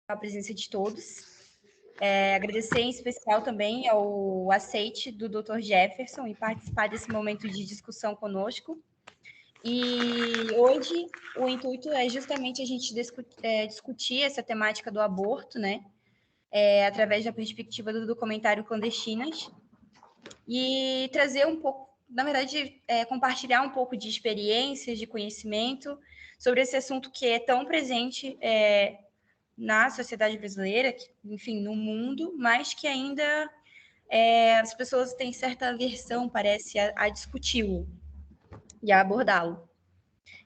a presença de todos. Agradecer em especial também ao aceite do Dr. Jefferson e participar desse momento de discussão conosco. E hoje o intuito é justamente a gente discutir essa temática do aborto, né? Através da perspectiva do documentário Clandestinas, e trazer um pouco, na verdade, compartilhar um pouco de experiências, de conhecimento sobre esse assunto que é tão presente na sociedade brasileira, enfim, no mundo, mas que ainda as pessoas têm certa aversão, parece, a discuti-lo e a abordá-lo.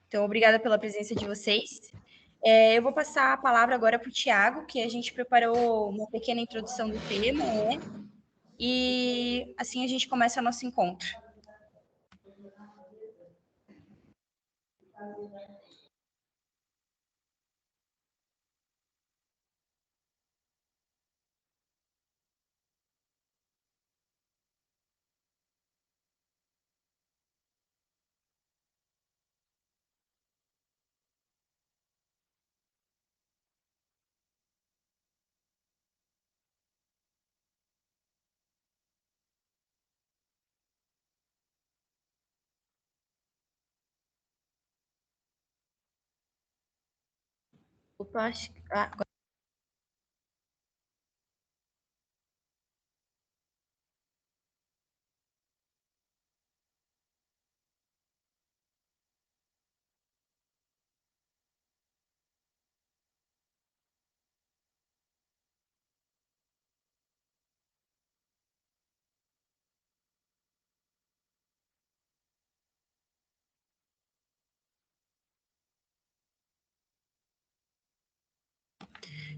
Então, obrigada pela presença de vocês. Eu vou passar a palavra agora para o Tiago, que a gente preparou uma pequena introdução do tema, né? E assim a gente começa o nosso encontro. Opa, acho... agora...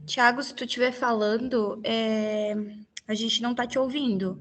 Tiago, se tu estiver falando, a gente não está te ouvindo.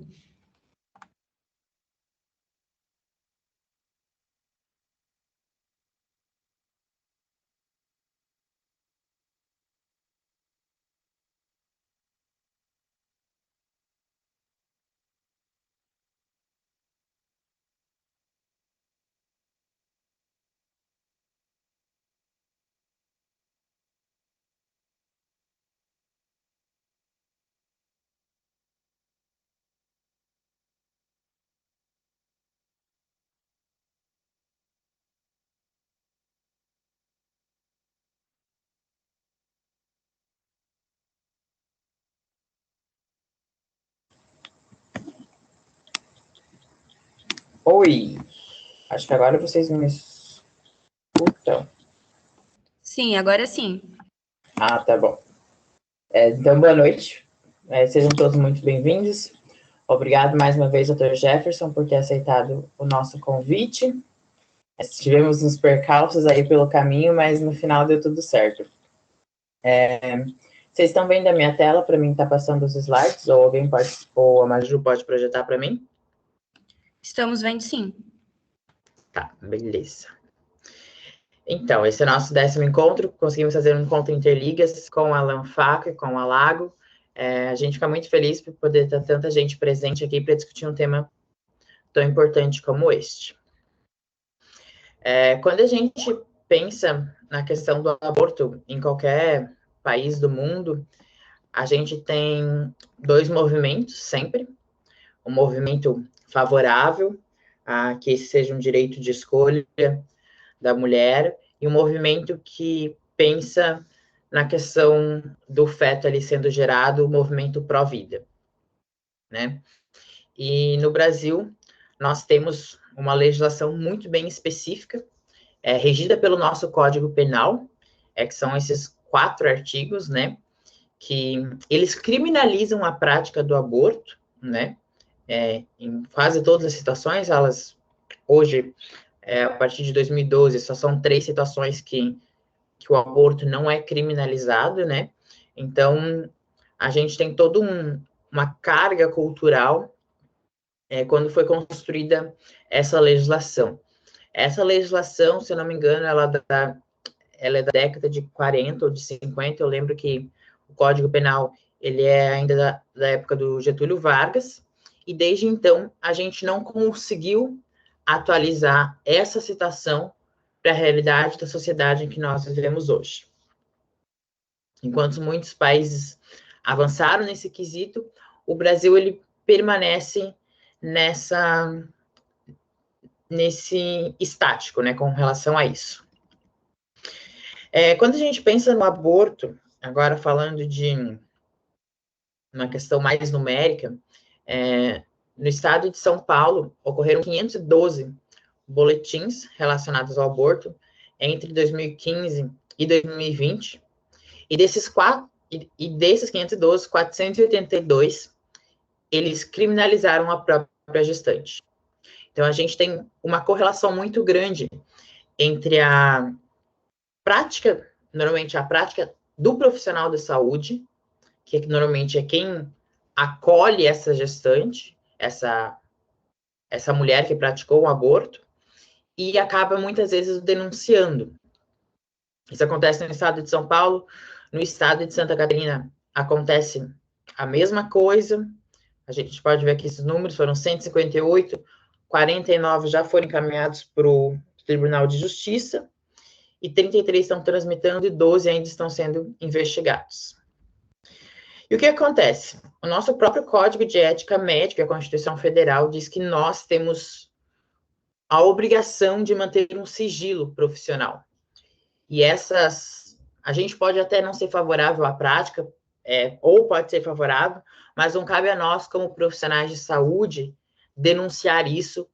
Oi, acho que agora vocês me escutam. Sim, agora sim. Ah, tá bom. Então, boa noite. Sejam todos muito bem-vindos. Obrigado mais uma vez, Dr. Jefferson, por ter aceitado o nosso convite. Tivemos uns percalços aí pelo caminho, mas no final deu tudo certo. Vocês estão vendo a minha tela para mim estar passando os slides? Ou alguém pode, ou a Maju pode projetar para mim? Estamos vendo sim. Tá, beleza. Então, esse é o nosso 10º encontro. Conseguimos fazer um encontro interligas com a Lanfaco e com a Lago. A gente fica muito feliz por poder ter tanta gente presente aqui para discutir um tema tão importante como este. Quando a gente pensa na questão do aborto em qualquer país do mundo, a gente tem dois movimentos sempre. Um movimento favorável a que esse seja um direito de escolha da mulher, e um movimento que pensa na questão do feto ali sendo gerado, o movimento pró-vida, né? E no Brasil, nós temos uma legislação muito bem específica, regida pelo nosso Código Penal, que são esses 4 artigos, né? Que eles criminalizam a prática do aborto, né? Em quase todas as situações, elas hoje a partir de 2012, só são 3 situações que o aborto não é criminalizado, né? Então, a gente tem toda uma carga cultural quando foi construída essa legislação. Essa legislação, se eu não me engano, ela é da década de 40 ou de 50, eu lembro que o Código Penal, ele é ainda da época do Getúlio Vargas, e desde então, a gente não conseguiu atualizar essa citação para a realidade da sociedade em que nós vivemos hoje. Enquanto muitos países avançaram nesse quesito, o Brasil ele permanece nesse estático, né, com relação a isso. Quando a gente pensa no aborto, agora falando de uma questão mais numérica, no estado de São Paulo, ocorreram 512 boletins relacionados ao aborto entre 2015 e 2020, e desses 512, 482, eles criminalizaram a própria gestante. Então, a gente tem uma correlação muito grande entre a prática, normalmente a prática do profissional da saúde, que normalmente é quem acolhe essa gestante, essa mulher que praticou um aborto, e acaba muitas vezes denunciando. Isso acontece no estado de São Paulo, no estado de Santa Catarina acontece a mesma coisa. A gente pode ver que esses números foram 158, 49 já foram encaminhados para o Tribunal de Justiça, e 33 estão tramitando e 12 ainda estão sendo investigados. E o que acontece? O nosso próprio Código de Ética Médica, a Constituição Federal, diz que nós temos a obrigação de manter um sigilo profissional. E a gente pode até não ser favorável à prática, ou pode ser favorável, mas não cabe a nós, como profissionais de saúde, denunciar isso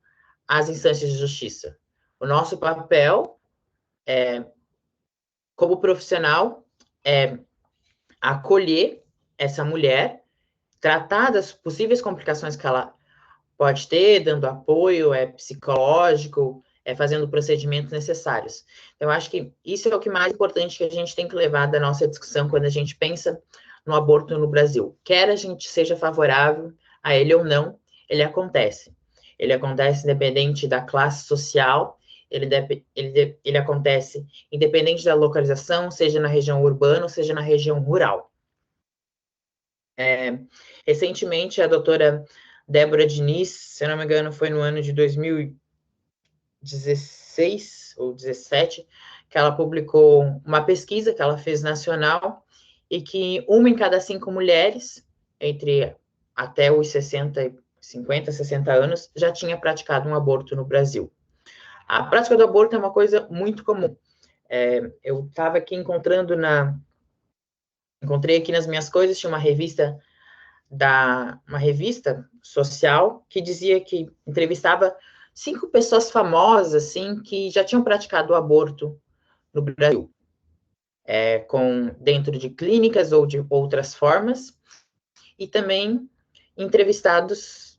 às instâncias de justiça. O nosso papel, como profissional, é acolher essa mulher, tratar das possíveis complicações que ela pode ter, dando apoio psicológico, fazendo procedimentos necessários. Então, eu acho que isso é o que mais importante que a gente tem que levar da nossa discussão quando a gente pensa no aborto no Brasil. Quer a gente seja favorável a ele ou não, ele acontece. Ele acontece independente da classe social, ele acontece independente da localização, seja na região urbana ou seja na região rural. Recentemente, a doutora Débora Diniz, se eu não me engano, foi no ano de 2016 ou 17, que ela publicou uma pesquisa que ela fez nacional, e que 1 em cada 5 mulheres, entre até os 50, 60 anos, já tinha praticado um aborto no Brasil. A prática do aborto é uma coisa muito comum. Eu estava aqui encontrei aqui nas minhas coisas, tinha uma revista social que dizia que entrevistava 5 pessoas famosas, assim, que já tinham praticado o aborto no Brasil, dentro de clínicas ou de outras formas, e também entrevistados,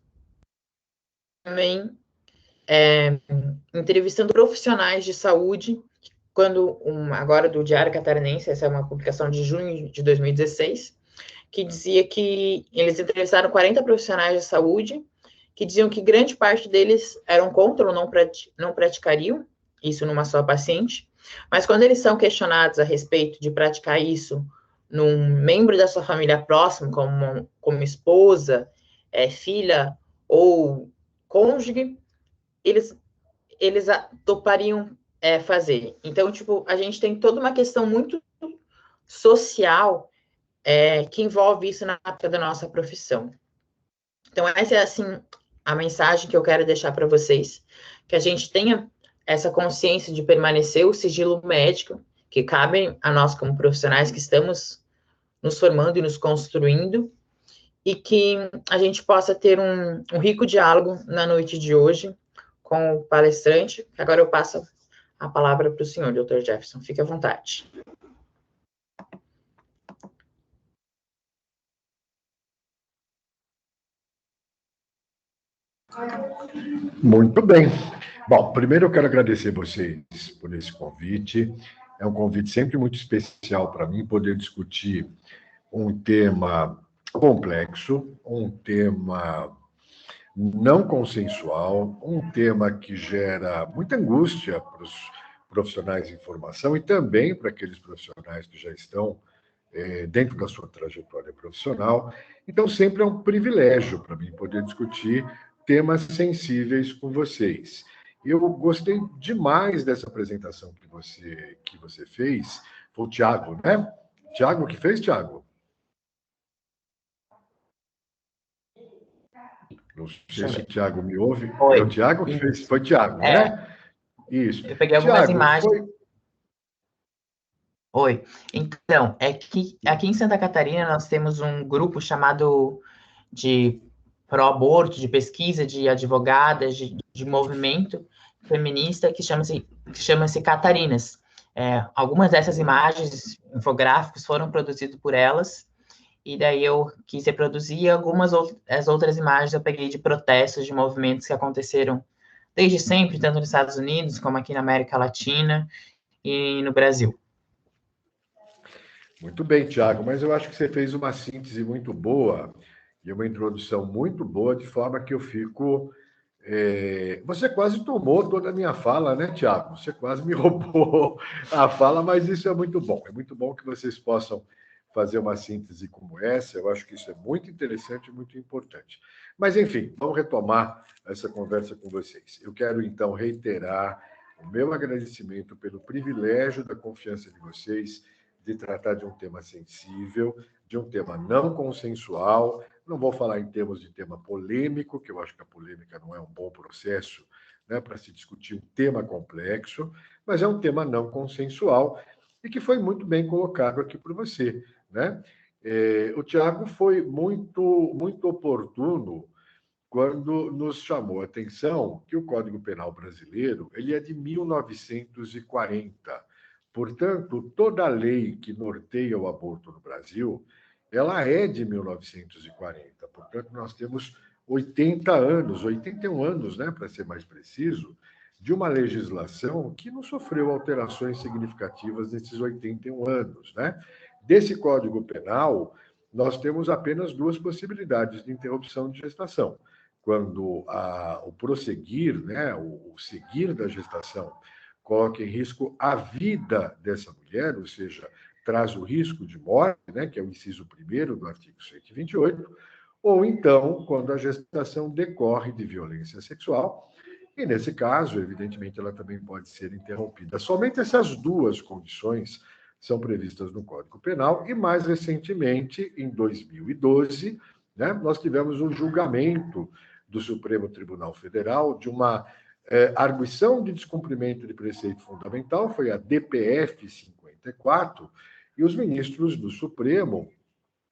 entrevistando profissionais de saúde, agora do Diário Catarinense, essa é uma publicação de junho de 2016, que dizia que eles entrevistaram 40 profissionais de saúde, que diziam que grande parte deles eram contra ou não praticariam isso numa só paciente, mas quando eles são questionados a respeito de praticar isso num membro da sua família próximo, como esposa, filha ou cônjuge, eles topariam fazer. Então, tipo, a gente tem toda uma questão muito social que envolve isso na prática da nossa profissão. Então, essa é, assim, a mensagem que eu quero deixar para vocês, que a gente tenha essa consciência de permanecer o sigilo médico, que cabe a nós como profissionais que estamos nos formando e nos construindo, e que a gente possa ter um rico diálogo na noite de hoje com o palestrante. Agora eu passo a palavra para o senhor, Dr. Jefferson. Fique à vontade. Muito bem. Bom, primeiro eu quero agradecer vocês por esse convite. É um convite sempre muito especial para mim poder discutir um tema complexo, um tema não consensual, um tema que gera muita angústia para os profissionais em formação e também para aqueles profissionais que já estão dentro da sua trajetória profissional. Então, sempre é um privilégio para mim poder discutir temas sensíveis com vocês. Eu gostei demais dessa apresentação que você fez. Foi o Tiago, né? Tiago que fez, Tiago? Não sei se o Tiago me ouve. Oi. É o Tiago que fez? Foi Tiago, É. né? Isso. Eu peguei algumas Tiago, imagens. Oi. Então, é que aqui em Santa Catarina nós temos um grupo chamado de pró-aborto, de pesquisa, de advogadas, de movimento feminista que chama-se Catarinas. Algumas dessas imagens, infográficos, foram produzidos por elas, e daí eu quis reproduzir as outras imagens eu peguei de protestos, de movimentos que aconteceram desde sempre, tanto nos Estados Unidos, como aqui na América Latina e no Brasil. Muito bem, Tiago, mas eu acho que você fez uma síntese muito boa e uma introdução muito boa, de forma que eu fico. Você quase tomou toda a minha fala, né, Tiago? Você quase me roubou a fala, mas isso é muito bom. É muito bom que vocês possam fazer uma síntese como essa. Eu acho que isso é muito interessante e muito importante. Mas, enfim, vamos retomar essa conversa com vocês. Eu quero, então, reiterar o meu agradecimento pelo privilégio da confiança de vocês de tratar de um tema sensível, de um tema não consensual. Não vou falar em termos de tema polêmico, que eu acho que a polêmica não é um bom processo, né, para se discutir um tema complexo, mas é um tema não consensual e que foi muito bem colocado aqui por você, né? O Tiago foi muito oportuno quando nos chamou a atenção que o Código Penal brasileiro ele é de 1940. Portanto, toda a lei que norteia o aborto no Brasil, ela é de 1940. Portanto, nós temos 80 anos, 81 anos, né, para ser mais preciso, de uma legislação que não sofreu alterações significativas nesses 81 anos, né? Desse Código Penal, nós temos apenas duas possibilidades de interrupção de gestação. Quando o prosseguir, né, o seguir da gestação, coloca em risco a vida dessa mulher, ou seja, traz o risco de morte, né, que é o inciso 1º do artigo 128, ou então, quando a gestação decorre de violência sexual, e nesse caso, evidentemente, ela também pode ser interrompida. Somente essas duas condições são previstas no Código Penal, e mais recentemente, em 2012, né, nós tivemos um julgamento do Supremo Tribunal Federal de uma arguição de descumprimento de preceito fundamental, foi a DPF 54, e os ministros do Supremo,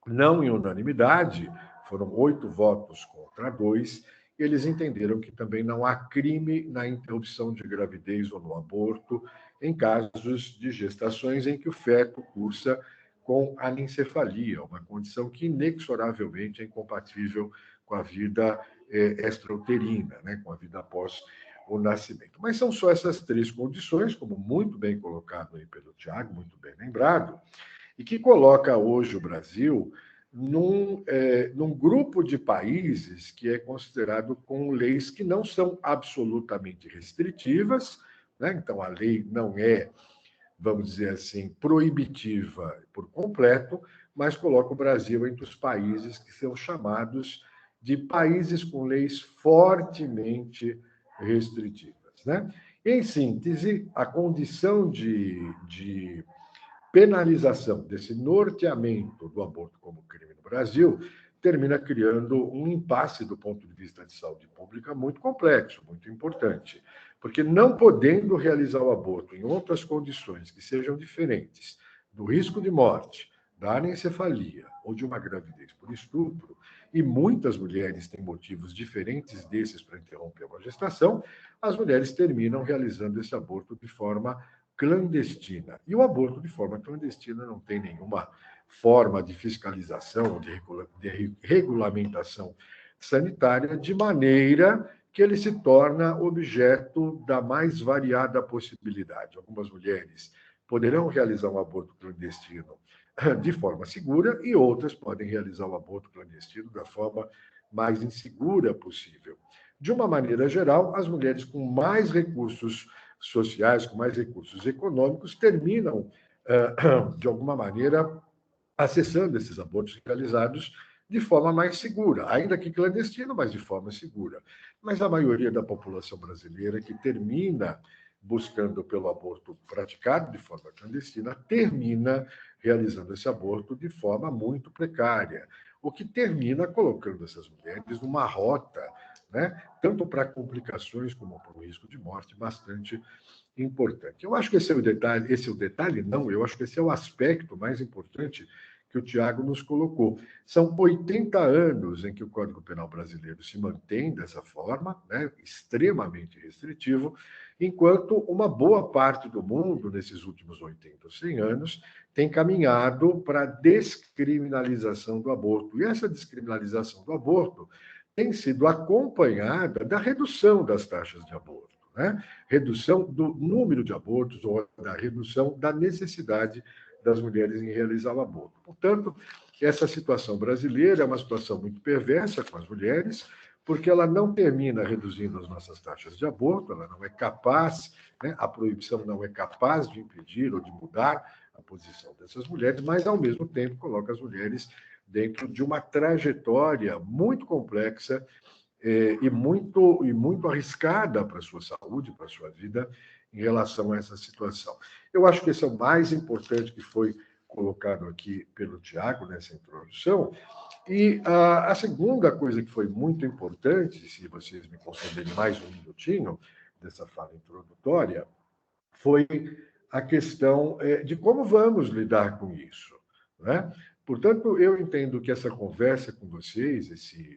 não em unanimidade, foram 8 votos contra 2, eles entenderam que também não há crime na interrupção de gravidez ou no aborto em casos de gestações em que o feto cursa com anencefalia, uma condição que inexoravelmente é incompatível com a vida extrauterina, né, com a vida após o nascimento. Mas são só essas 3 condições, como muito bem colocado aí pelo Tiago, muito bem lembrado, e que coloca hoje o Brasil num grupo de países que é considerado com leis que não são absolutamente restritivas, né? Então, a lei não é, vamos dizer assim, proibitiva por completo, mas coloca o Brasil entre os países que são chamados de países com leis fortemente restritivas, né? Em síntese, a condição de penalização desse norteamento do aborto como crime no Brasil termina criando um impasse do ponto de vista de saúde pública muito complexo, muito importante. Porque não podendo realizar o aborto em outras condições que sejam diferentes do risco de morte, da anencefalia ou de uma gravidez por estupro, e muitas mulheres têm motivos diferentes desses para interromper uma gestação, as mulheres terminam realizando esse aborto de forma clandestina. E o aborto de forma clandestina não tem nenhuma forma de fiscalização, de regulamentação sanitária, de maneira que ele se torna objeto da mais variada possibilidade. Algumas mulheres poderão realizar um aborto clandestino de forma segura e outras podem realizar o aborto clandestino da forma mais insegura possível. De uma maneira geral, as mulheres com mais recursos sociais, com mais recursos econômicos, terminam, de alguma maneira, acessando esses abortos realizados de forma mais segura, ainda que clandestino, mas de forma segura. Mas a maioria da população brasileira que termina buscando pelo aborto praticado de forma clandestina, termina realizando esse aborto de forma muito precária, o que termina colocando essas mulheres numa rota, né, tanto para complicações como para o risco de morte, bastante importante. Eu acho que esse é o detalhe, não, eu acho que esse é o aspecto mais importante que o Tiago nos colocou. São 80 anos em que o Código Penal brasileiro se mantém dessa forma, né, extremamente restritivo, enquanto uma boa parte do mundo, nesses últimos 80 ou 100 anos, tem caminhado para a descriminalização do aborto. E essa descriminalização do aborto tem sido acompanhada da redução das taxas de aborto, né? Redução do número de abortos ou da redução da necessidade das mulheres em realizar o aborto. Portanto, essa situação brasileira é uma situação muito perversa com as mulheres, porque ela não termina reduzindo as nossas taxas de aborto, ela não é capaz, né, a proibição não é capaz de impedir ou de mudar a posição dessas mulheres, mas, ao mesmo tempo, coloca as mulheres dentro de uma trajetória muito complexa e muito arriscada para a sua saúde, para a sua vida, em relação a essa situação. Eu acho que esse é o mais importante que foi colocado aqui pelo Tiago nessa introdução. E a segunda coisa que foi muito importante, se vocês me concederem mais um minutinho dessa fala introdutória, foi a questão de como vamos lidar com isso, né? Portanto, eu entendo que essa conversa com vocês,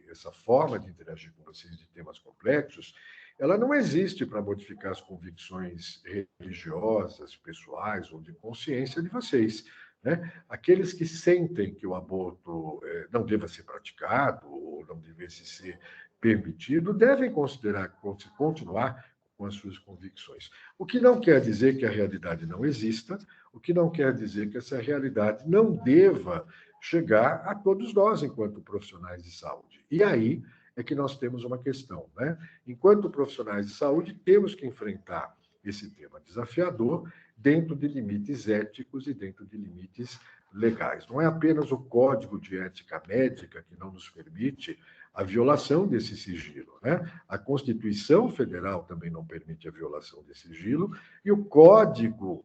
essa forma de interagir com vocês de temas complexos, ela não existe para modificar as convicções religiosas, pessoais ou de consciência de vocês, né? Aqueles que sentem que o aborto não deva ser praticado ou não devesse ser permitido, devem continuar com as suas convicções. O que não quer dizer que a realidade não exista, o que não quer dizer que essa realidade não deva chegar a todos nós, enquanto profissionais de saúde. E aí é que nós temos uma questão, né? Enquanto profissionais de saúde, temos que enfrentar esse tema desafiador dentro de limites éticos e dentro de limites legais. Não é apenas o Código de Ética Médica que não nos permite a violação desse sigilo, né? A Constituição Federal também não permite a violação desse sigilo e o Código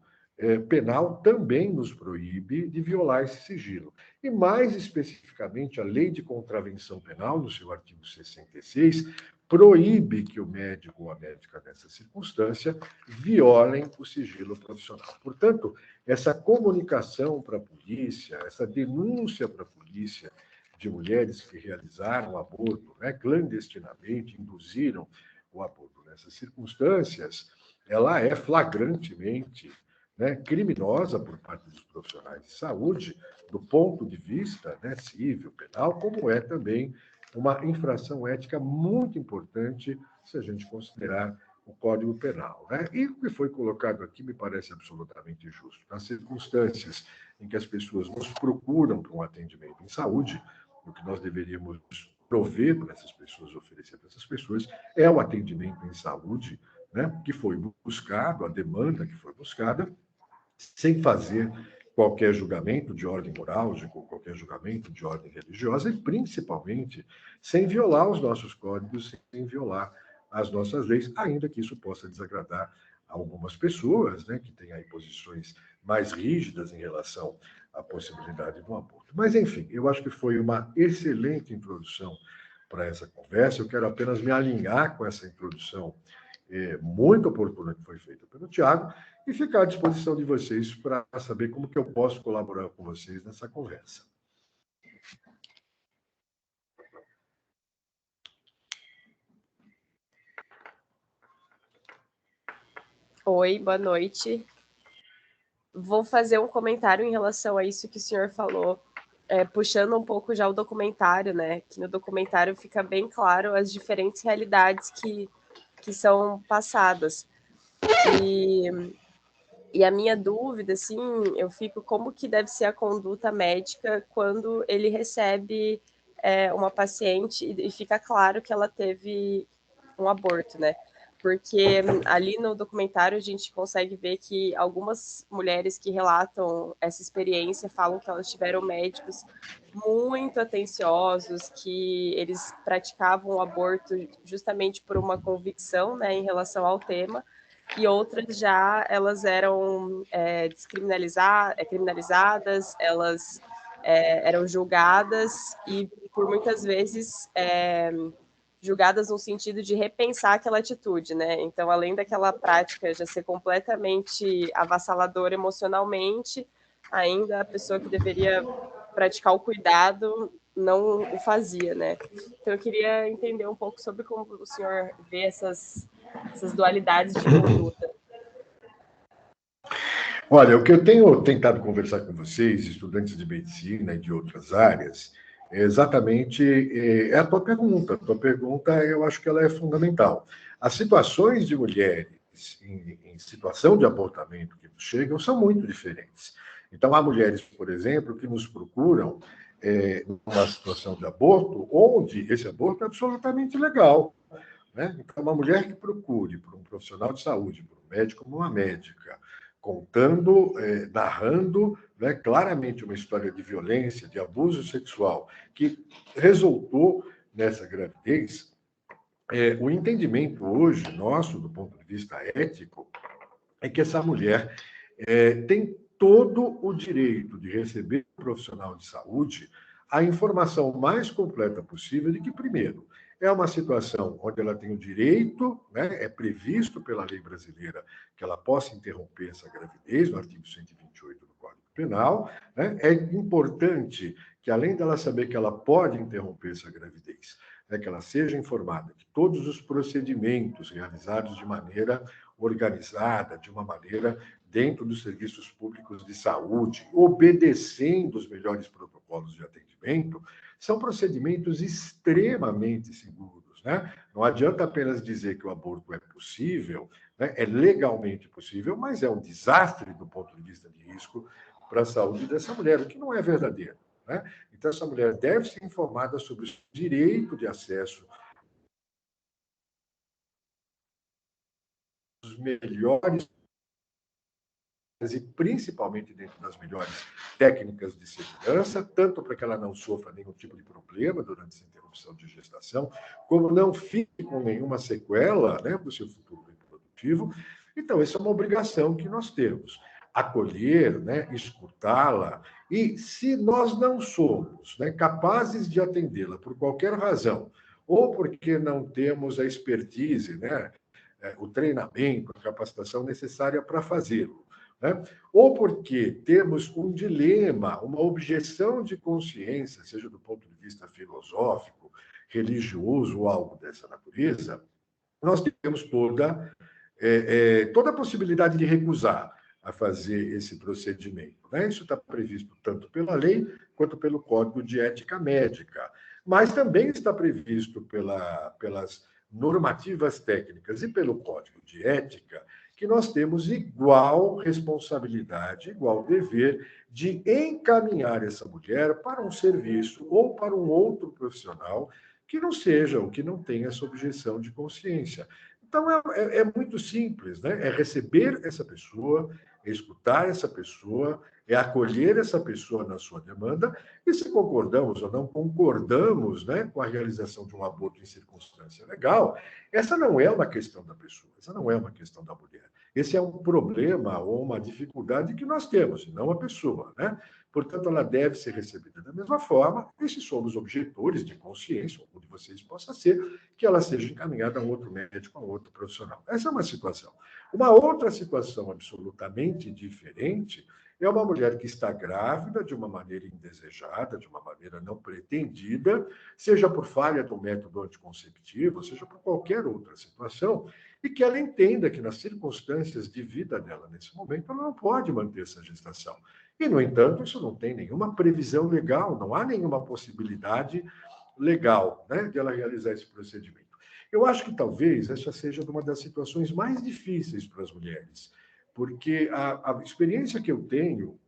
Penal também nos proíbe de violar esse sigilo. E, mais especificamente, a Lei de Contravenção Penal, no seu artigo 66, proíbe que o médico ou a médica, nessa circunstância, violem o sigilo profissional. Portanto, essa comunicação para a polícia, essa denúncia para a polícia de mulheres que realizaram o aborto, né, clandestinamente, induziram o aborto nessas circunstâncias, ela é flagrantemente, né, criminosa por parte dos profissionais de saúde, do ponto de vista, né, civil, penal, como é também uma infração ética muito importante se a gente considerar o Código Penal, né? E o que foi colocado aqui me parece absolutamente justo. Nas circunstâncias em que as pessoas nos procuram para um atendimento em saúde, o que nós deveríamos prover para essas pessoas, oferecer para essas pessoas, é o atendimento em saúde, né, que foi buscado, a demanda que foi buscada, sem fazer qualquer julgamento de ordem moral, qualquer julgamento de ordem religiosa, e principalmente sem violar os nossos códigos, sem violar as nossas leis, ainda que isso possa desagradar algumas pessoas, né, que têm aí posições mais rígidas em relação à possibilidade do aborto. Mas, enfim, eu acho que foi uma excelente introdução para essa conversa. Eu quero apenas me alinhar com essa introdução muito oportuna que foi feita pelo Tiago e ficar à disposição de vocês para saber como que eu posso colaborar com vocês nessa conversa. Oi, boa noite. Vou fazer um comentário em relação a isso que o senhor falou, puxando um pouco já o documentário, né? Que no documentário fica bem claro as diferentes realidades que são passadas. E a minha dúvida, assim, eu fico como que deve ser a conduta médica quando ele recebe uma paciente e fica claro que ela teve um aborto, né? Porque ali no documentário a gente consegue ver que algumas mulheres que relatam essa experiência falam que elas tiveram médicos muito atenciosos, que eles praticavam o aborto justamente por uma convicção, né, em relação ao tema, e outras já elas eram criminalizadas, elas eram julgadas e por muitas vezes julgadas no sentido de repensar aquela atitude, né? Então, além daquela prática já ser completamente avassaladora emocionalmente, ainda a pessoa que deveria praticar o cuidado não o fazia, né? Então, eu queria entender um pouco sobre como o senhor vê essas dualidades de conduta. Olha, o que eu tenho tentado conversar com vocês, estudantes de medicina e de outras áreas, é exatamente a tua pergunta. A tua pergunta, eu acho que ela é fundamental. As situações de mulheres em situação de abortamento que nos chegam são muito diferentes. Então, há mulheres, por exemplo, que nos procuram numa situação de aborto, onde esse aborto é absolutamente legal. Né? Então, uma mulher que procure por um profissional de saúde, por um médico ou uma médica, contando, narrando, né, claramente uma história de violência, de abuso sexual, que resultou nessa gravidez, o entendimento hoje nosso, do ponto de vista ético, é que essa mulher tem todo o direito de receber um profissional de saúde a informação mais completa possível de que, primeiro, é uma situação onde ela tem o direito, né, é previsto pela lei brasileira que ela possa interromper essa gravidez, no artigo 128 do Código Penal. Né, é importante que, além dela saber que ela pode interromper essa gravidez, né, que ela seja informada de todos os procedimentos realizados de maneira organizada, de uma maneira dentro dos serviços públicos de saúde, obedecendo os melhores protocolos de atendimento, são procedimentos extremamente seguros. Né? Não adianta apenas dizer que o aborto é possível, né? É legalmente possível, mas é um desastre do ponto de vista de risco para a saúde dessa mulher, o que não é verdadeiro. Né? Então, essa mulher deve ser informada sobre o direito de acesso aos melhores e principalmente dentro das melhores técnicas de segurança, tanto para que ela não sofra nenhum tipo de problema durante essa interrupção de gestação, como não fique com nenhuma sequela, né, para o seu futuro reprodutivo. Então, essa é uma obrigação que nós temos. Acolher, né, escutá-la, e se nós não somos, né, capazes de atendê-la por qualquer razão, ou porque não temos a expertise, né, o treinamento, a capacitação necessária para fazê-lo, né? Ou porque temos um dilema, uma objeção de consciência, seja do ponto de vista filosófico, religioso ou algo dessa natureza, nós temos toda a possibilidade de recusar a fazer esse procedimento. Né? Isso está previsto tanto pela lei quanto pelo Código de Ética Médica, mas também está previsto pelas normativas técnicas e pelo Código de Ética, que nós temos igual responsabilidade, igual dever de encaminhar essa mulher para um serviço ou para um outro profissional que não seja ou que não tenha essa objeção de consciência. Então, é muito simples, né? É receber essa pessoa, é escutar essa pessoa, é acolher essa pessoa na sua demanda, e se concordamos ou não concordamos, né, com a realização de um aborto em circunstância legal, essa não é uma questão da pessoa, essa não é uma questão da mulher. Esse é um problema ou uma dificuldade que nós temos, e não a pessoa, né? Portanto, ela deve ser recebida da mesma forma, e se somos objetores de consciência, algum de vocês possa ser, que ela seja encaminhada a um outro médico, a um outro profissional. Essa é uma situação. Uma outra situação absolutamente diferente é uma mulher que está grávida de uma maneira indesejada, de uma maneira não pretendida, seja por falha do método anticonceptivo, seja por qualquer outra situação, e que ela entenda que nas circunstâncias de vida dela nesse momento, ela não pode manter essa gestação. E, no entanto, isso não tem nenhuma previsão legal, não há nenhuma possibilidade legal, né, de ela realizar esse procedimento. Eu acho que talvez essa seja uma das situações mais difíceis para as mulheres, porque a experiência que eu tenho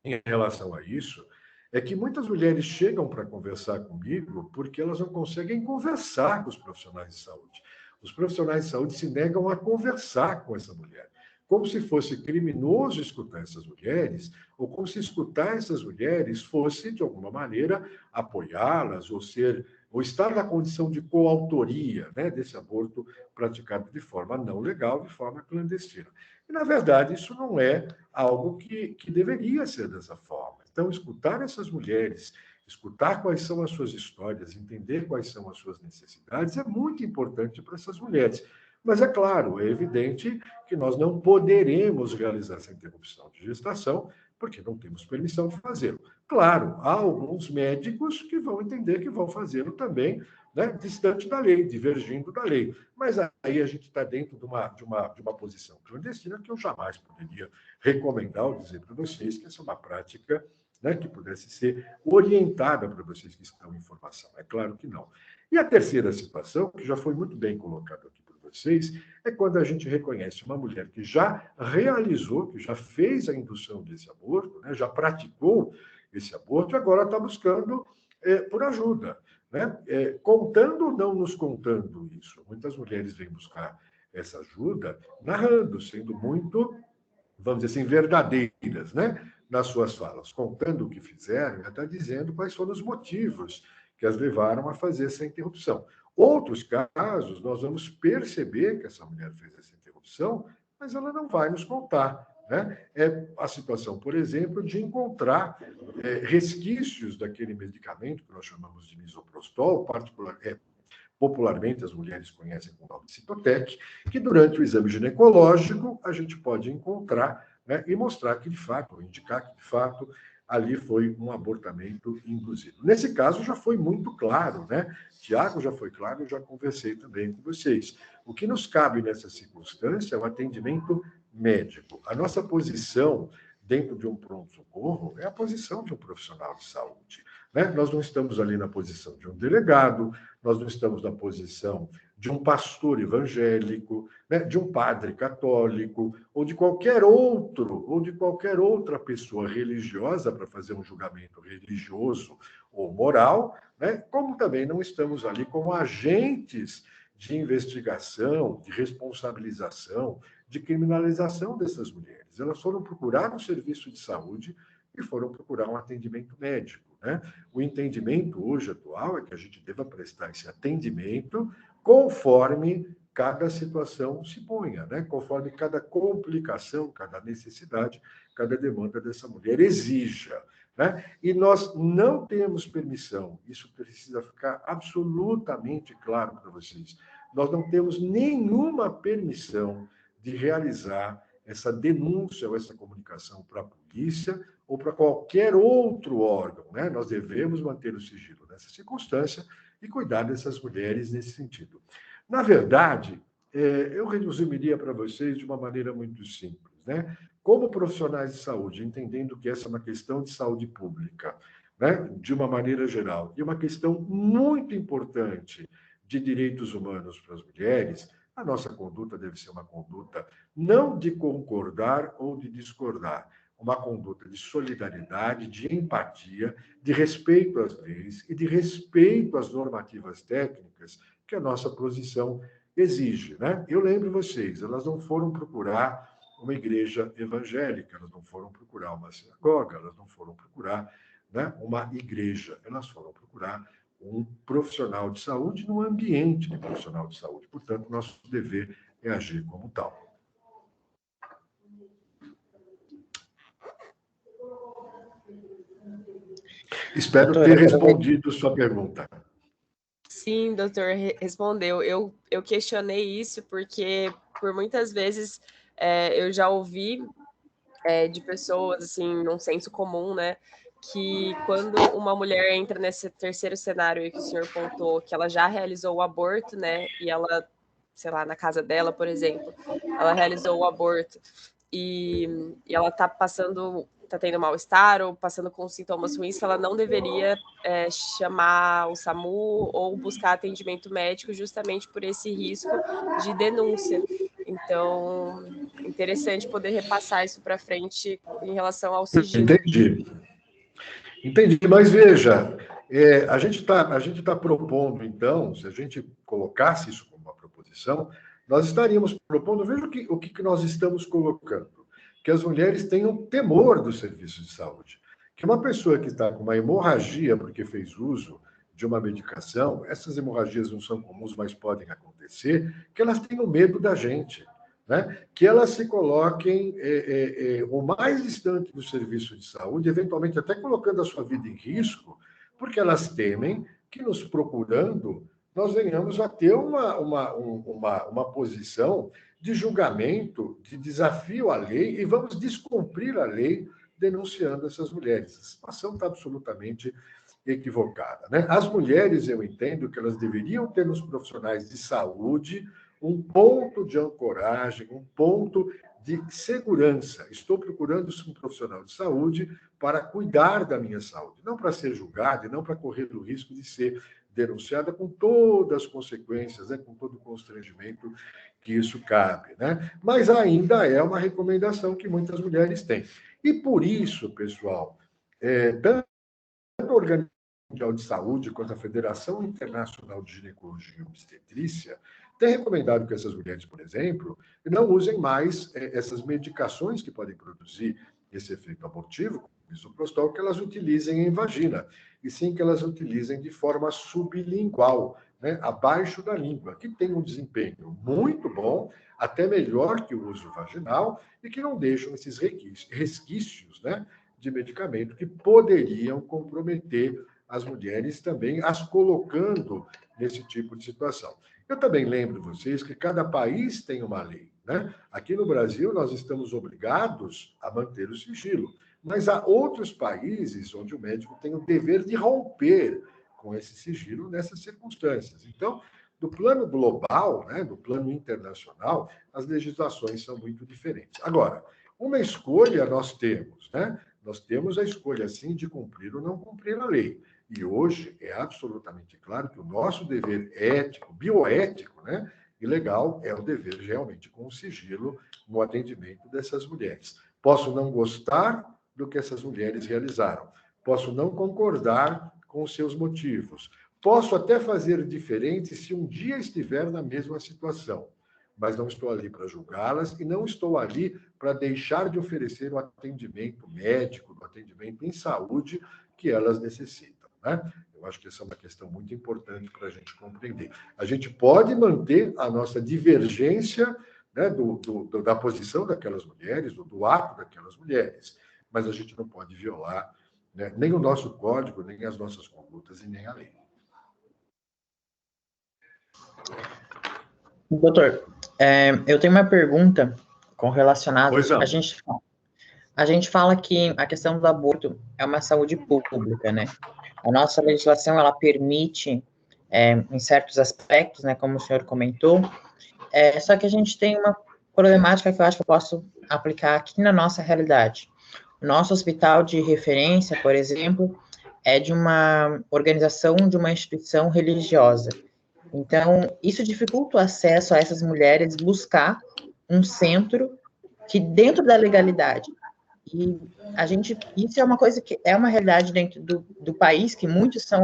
em relação a isso é que muitas mulheres chegam para conversar comigo porque elas não conseguem conversar com os profissionais de saúde. Os profissionais de saúde se negam a conversar com essa mulher, como se fosse criminoso escutar essas mulheres, ou como se escutar essas mulheres fosse, de alguma maneira, apoiá-las ou estar na condição de coautoria, né, desse aborto praticado de forma não legal, de forma clandestina. E, na verdade, isso não é algo que deveria ser dessa forma. Então, escutar essas mulheres, escutar quais são as suas histórias, entender quais são as suas necessidades, é muito importante para essas mulheres. Mas é claro, é evidente que nós não poderemos realizar essa interrupção de gestação porque não temos permissão de fazê-lo. Claro, há alguns médicos que vão entender que vão fazê-lo também, né, distante da lei, divergindo da lei. Mas aí a gente está dentro de uma posição clandestina que eu jamais poderia recomendar ou dizer para vocês que essa é uma prática, né, que pudesse ser orientada para vocês que estão em formação. É claro que não. E a terceira situação, que já foi muito bem colocada aqui por vocês, é quando a gente reconhece uma mulher que já realizou, que já fez a indução desse aborto, né, já praticou esse aborto, e agora está buscando por ajuda, né? Contando ou não nos contando isso. Muitas mulheres vêm buscar essa ajuda narrando, sendo muito, vamos dizer assim, verdadeiras, né, nas suas falas, contando o que fizeram e até dizendo quais foram os motivos que as levaram a fazer essa interrupção. Outros casos, nós vamos perceber que essa mulher fez essa interrupção, mas ela não vai nos contar, né? É a situação, por exemplo, de encontrar resquícios daquele medicamento que nós chamamos de misoprostol, popularmente as mulheres conhecem com o nome de Citotec, que durante o exame ginecológico a gente pode encontrar, né, e mostrar que, de fato, ou indicar que, de fato, ali foi um abortamento induzido. Nesse caso, já foi muito claro, né? Tiago já foi claro, eu já conversei também com vocês. O que nos cabe nessa circunstância é o atendimento médico. A nossa posição dentro de um pronto-socorro é a posição de um profissional de saúde, né? Nós não estamos ali na posição de um delegado, nós não estamos na posição de um pastor evangélico, né, de um padre católico, ou de qualquer outra pessoa religiosa para fazer um julgamento religioso ou moral, né, como também não estamos ali como agentes de investigação, de responsabilização, de criminalização dessas mulheres. Elas foram procurar um serviço de saúde e foram procurar um atendimento médico, né? O entendimento hoje atual é que a gente deva prestar esse atendimento conforme cada situação se ponha, né? Conforme cada complicação, cada necessidade, cada demanda dessa mulher exija, né? E nós não temos permissão, isso precisa ficar absolutamente claro para vocês, nós não temos nenhuma permissão de realizar essa denúncia ou essa comunicação para a polícia ou para qualquer outro órgão, né? Nós devemos manter o sigilo nessa circunstância e cuidar dessas mulheres nesse sentido. Na verdade, eu resumiria para vocês de uma maneira muito simples, né? Como profissionais de saúde, entendendo que essa é uma questão de saúde pública, né? De uma maneira geral, e uma questão muito importante de direitos humanos para as mulheres, a nossa conduta deve ser uma conduta não de concordar ou de discordar, uma conduta de solidariedade, de empatia, de respeito às leis e de respeito às normativas técnicas que a nossa posição exige, né? Eu lembro vocês, elas não foram procurar uma igreja evangélica, elas não foram procurar uma sinagoga, elas não foram procurar, né, uma igreja, elas foram procurar um profissional de saúde num ambiente de profissional de saúde. Portanto, nosso dever é agir como tal. Espero ter respondido sua pergunta. Sim, doutor, respondeu. Eu questionei isso porque, por muitas vezes, eu já ouvi de pessoas, assim, num senso comum, né, que quando uma mulher entra nesse terceiro cenário que o senhor pontuou, que ela já realizou o aborto, né, e ela, sei lá, na casa dela, por exemplo, ela realizou o aborto e ela tá tendo mal-estar ou passando com sintomas ruins, que ela não deveria chamar o SAMU ou buscar atendimento médico justamente por esse risco de denúncia. Então, interessante poder repassar isso para frente em relação ao sigilo. Entendi, mas veja, a gente tá propondo, então, se a gente colocasse isso como uma proposição, nós estaríamos propondo, veja o que nós estamos colocando, que as mulheres tenham temor do serviço de saúde. Que uma pessoa que está com uma hemorragia porque fez uso de uma medicação, essas hemorragias não são comuns, mas podem acontecer, que elas tenham medo da gente, né? Que elas se coloquem o mais distante do serviço de saúde, eventualmente até colocando a sua vida em risco, porque elas temem que, nos procurando, nós venhamos a ter uma posição de julgamento, de desafio à lei, e vamos descumprir a lei denunciando essas mulheres. A situação está absolutamente equivocada, né? As mulheres, eu entendo que elas deveriam ter nos profissionais de saúde um ponto de ancoragem, um ponto de segurança. Estou procurando um profissional de saúde para cuidar da minha saúde, não para ser julgada e não para correr o risco de ser denunciada com todas as consequências, né, com todo o constrangimento que isso cabe, né? Mas ainda é uma recomendação que muitas mulheres têm. E por isso, pessoal, tanto a Organização Mundial de Saúde quanto a Federação Internacional de Ginecologia e Obstetrícia têm recomendado que essas mulheres, por exemplo, não usem mais essas medicações que podem produzir esse efeito abortivo, como o misoprostol, que elas utilizem em vagina, e sim que elas utilizem de forma sublingual, né, abaixo da língua, que tem um desempenho muito bom, até melhor que o uso vaginal, e que não deixam esses resquícios, né, de medicamento que poderiam comprometer as mulheres também, as colocando nesse tipo de situação. Eu também lembro vocês que cada país tem uma lei, né? Aqui no Brasil, nós estamos obrigados a manter o sigilo, mas há outros países onde o médico tem o dever de romper com esse sigilo nessas circunstâncias. Então, do plano global, né, do plano internacional, as legislações são muito diferentes. Agora, uma escolha nós temos, né? Nós temos a escolha, sim, de cumprir ou não cumprir a lei. E hoje é absolutamente claro que o nosso dever ético, bioético, né, e legal, é o dever realmente com o sigilo no atendimento dessas mulheres. Posso não gostar do que essas mulheres realizaram, posso não concordar com os seus motivos, posso até fazer diferente se um dia estiver na mesma situação, mas não estou ali para julgá-las e não estou ali para deixar de oferecer o atendimento médico, o atendimento em saúde que elas necessitam, né? Eu acho que essa é uma questão muito importante para a gente compreender. A gente pode manter a nossa divergência, né, da posição daquelas mulheres, do ato daquelas mulheres, mas a gente não pode violar, né, nem o nosso código, nem as nossas condutas e nem a lei. Doutor, eu tenho uma pergunta relacionada. A gente fala que a questão do aborto é uma saúde pública, né? A nossa legislação, ela permite, em certos aspectos, né, como o senhor comentou, só que a gente tem uma problemática que eu acho que eu posso aplicar aqui na nossa realidade. O nosso hospital de referência, por exemplo, é de uma organização, de uma instituição religiosa. Então, isso dificulta o acesso a essas mulheres buscar um centro que dentro da legalidade. E isso é uma coisa que é uma realidade dentro do país, que muitos são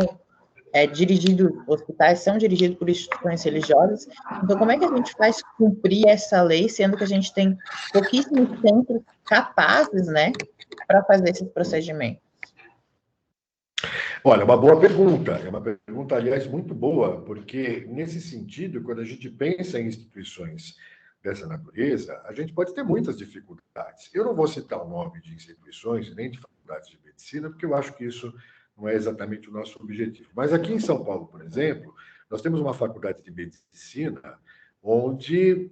hospitais são dirigidos por instituições religiosas. Então, como é que a gente faz cumprir essa lei, sendo que a gente tem pouquíssimos centros capazes, né, para fazer esses procedimentos? Olha, uma boa pergunta. É uma pergunta, aliás, muito boa, porque, nesse sentido, quando a gente pensa em instituições dessa natureza, a gente pode ter muitas dificuldades. Eu não vou citar o nome de instituições, nem de faculdades de medicina, porque eu acho que isso não é exatamente o nosso objetivo. Mas aqui em São Paulo, por exemplo, nós temos uma faculdade de medicina onde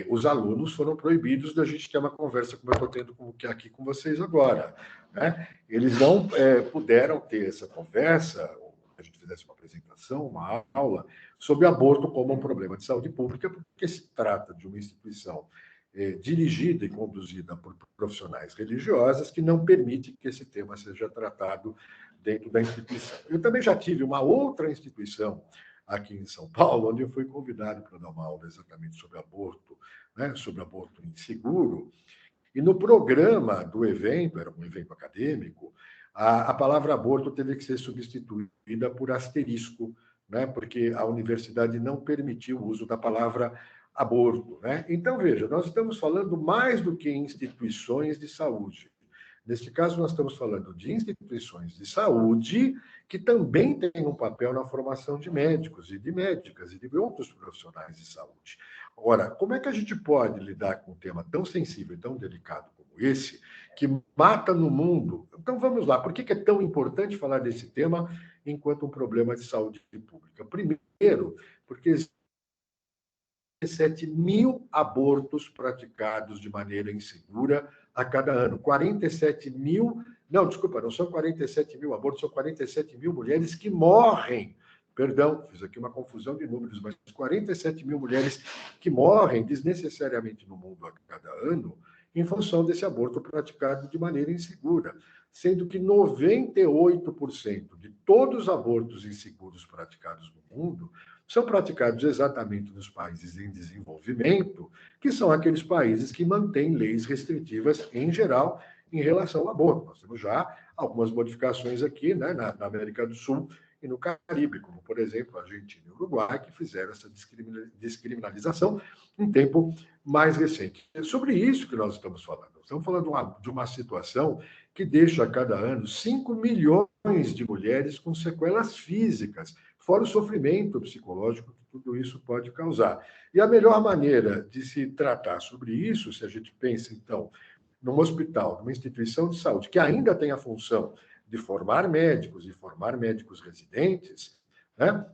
os alunos foram proibidos da gente ter uma conversa como eu estou tendo aqui com vocês agora, né? Eles não puderam ter essa conversa, a gente fizesse uma apresentação, uma aula, sobre aborto como um problema de saúde pública, porque se trata de uma instituição dirigida e conduzida por profissionais religiosos que não permite que esse tema seja tratado dentro da instituição. Eu também já tive uma outra instituição aqui em São Paulo, onde eu fui convidado para dar uma aula exatamente sobre aborto, né, sobre aborto inseguro, e no programa do evento, era um evento acadêmico, a palavra aborto teve que ser substituída por asterisco, né, porque a universidade não permitiu o uso da palavra aborto, né? Então, veja, nós estamos falando mais do que instituições de saúde. Neste caso, nós estamos falando de instituições de saúde que também têm um papel na formação de médicos e de médicas e de outros profissionais de saúde. Ora, como é que a gente pode lidar com um tema tão sensível e tão delicado como esse, que mata no mundo? Então, vamos lá. Por que é tão importante falar desse tema enquanto um problema de saúde pública? Primeiro, porque 47 mil abortos praticados de maneira insegura a cada ano. 47 mil... Não, desculpa, não são 47 mil abortos, são 47 mil mulheres que morrem. Perdão, fiz aqui uma confusão de números, mas 47 mil mulheres que morrem desnecessariamente no mundo a cada ano em função desse aborto praticado de maneira insegura, sendo que 98% de todos os abortos inseguros praticados no mundo são praticados exatamente nos países em desenvolvimento, que são aqueles países que mantêm leis restritivas, em geral, em relação ao aborto. Nós temos já algumas modificações aqui, né, na América do Sul e no Caribe, como, por exemplo, a Argentina e o Uruguai, que fizeram essa descriminalização em tempo mais recente. É sobre isso que nós estamos falando. Estamos falando de uma situação que deixa a cada ano 5 milhões de mulheres com sequelas físicas, fora o sofrimento psicológico que tudo isso pode causar. E a melhor maneira de se tratar sobre isso, se a gente pensa, então, num hospital, numa instituição de saúde, que ainda tem a função de formar médicos e formar médicos residentes, né,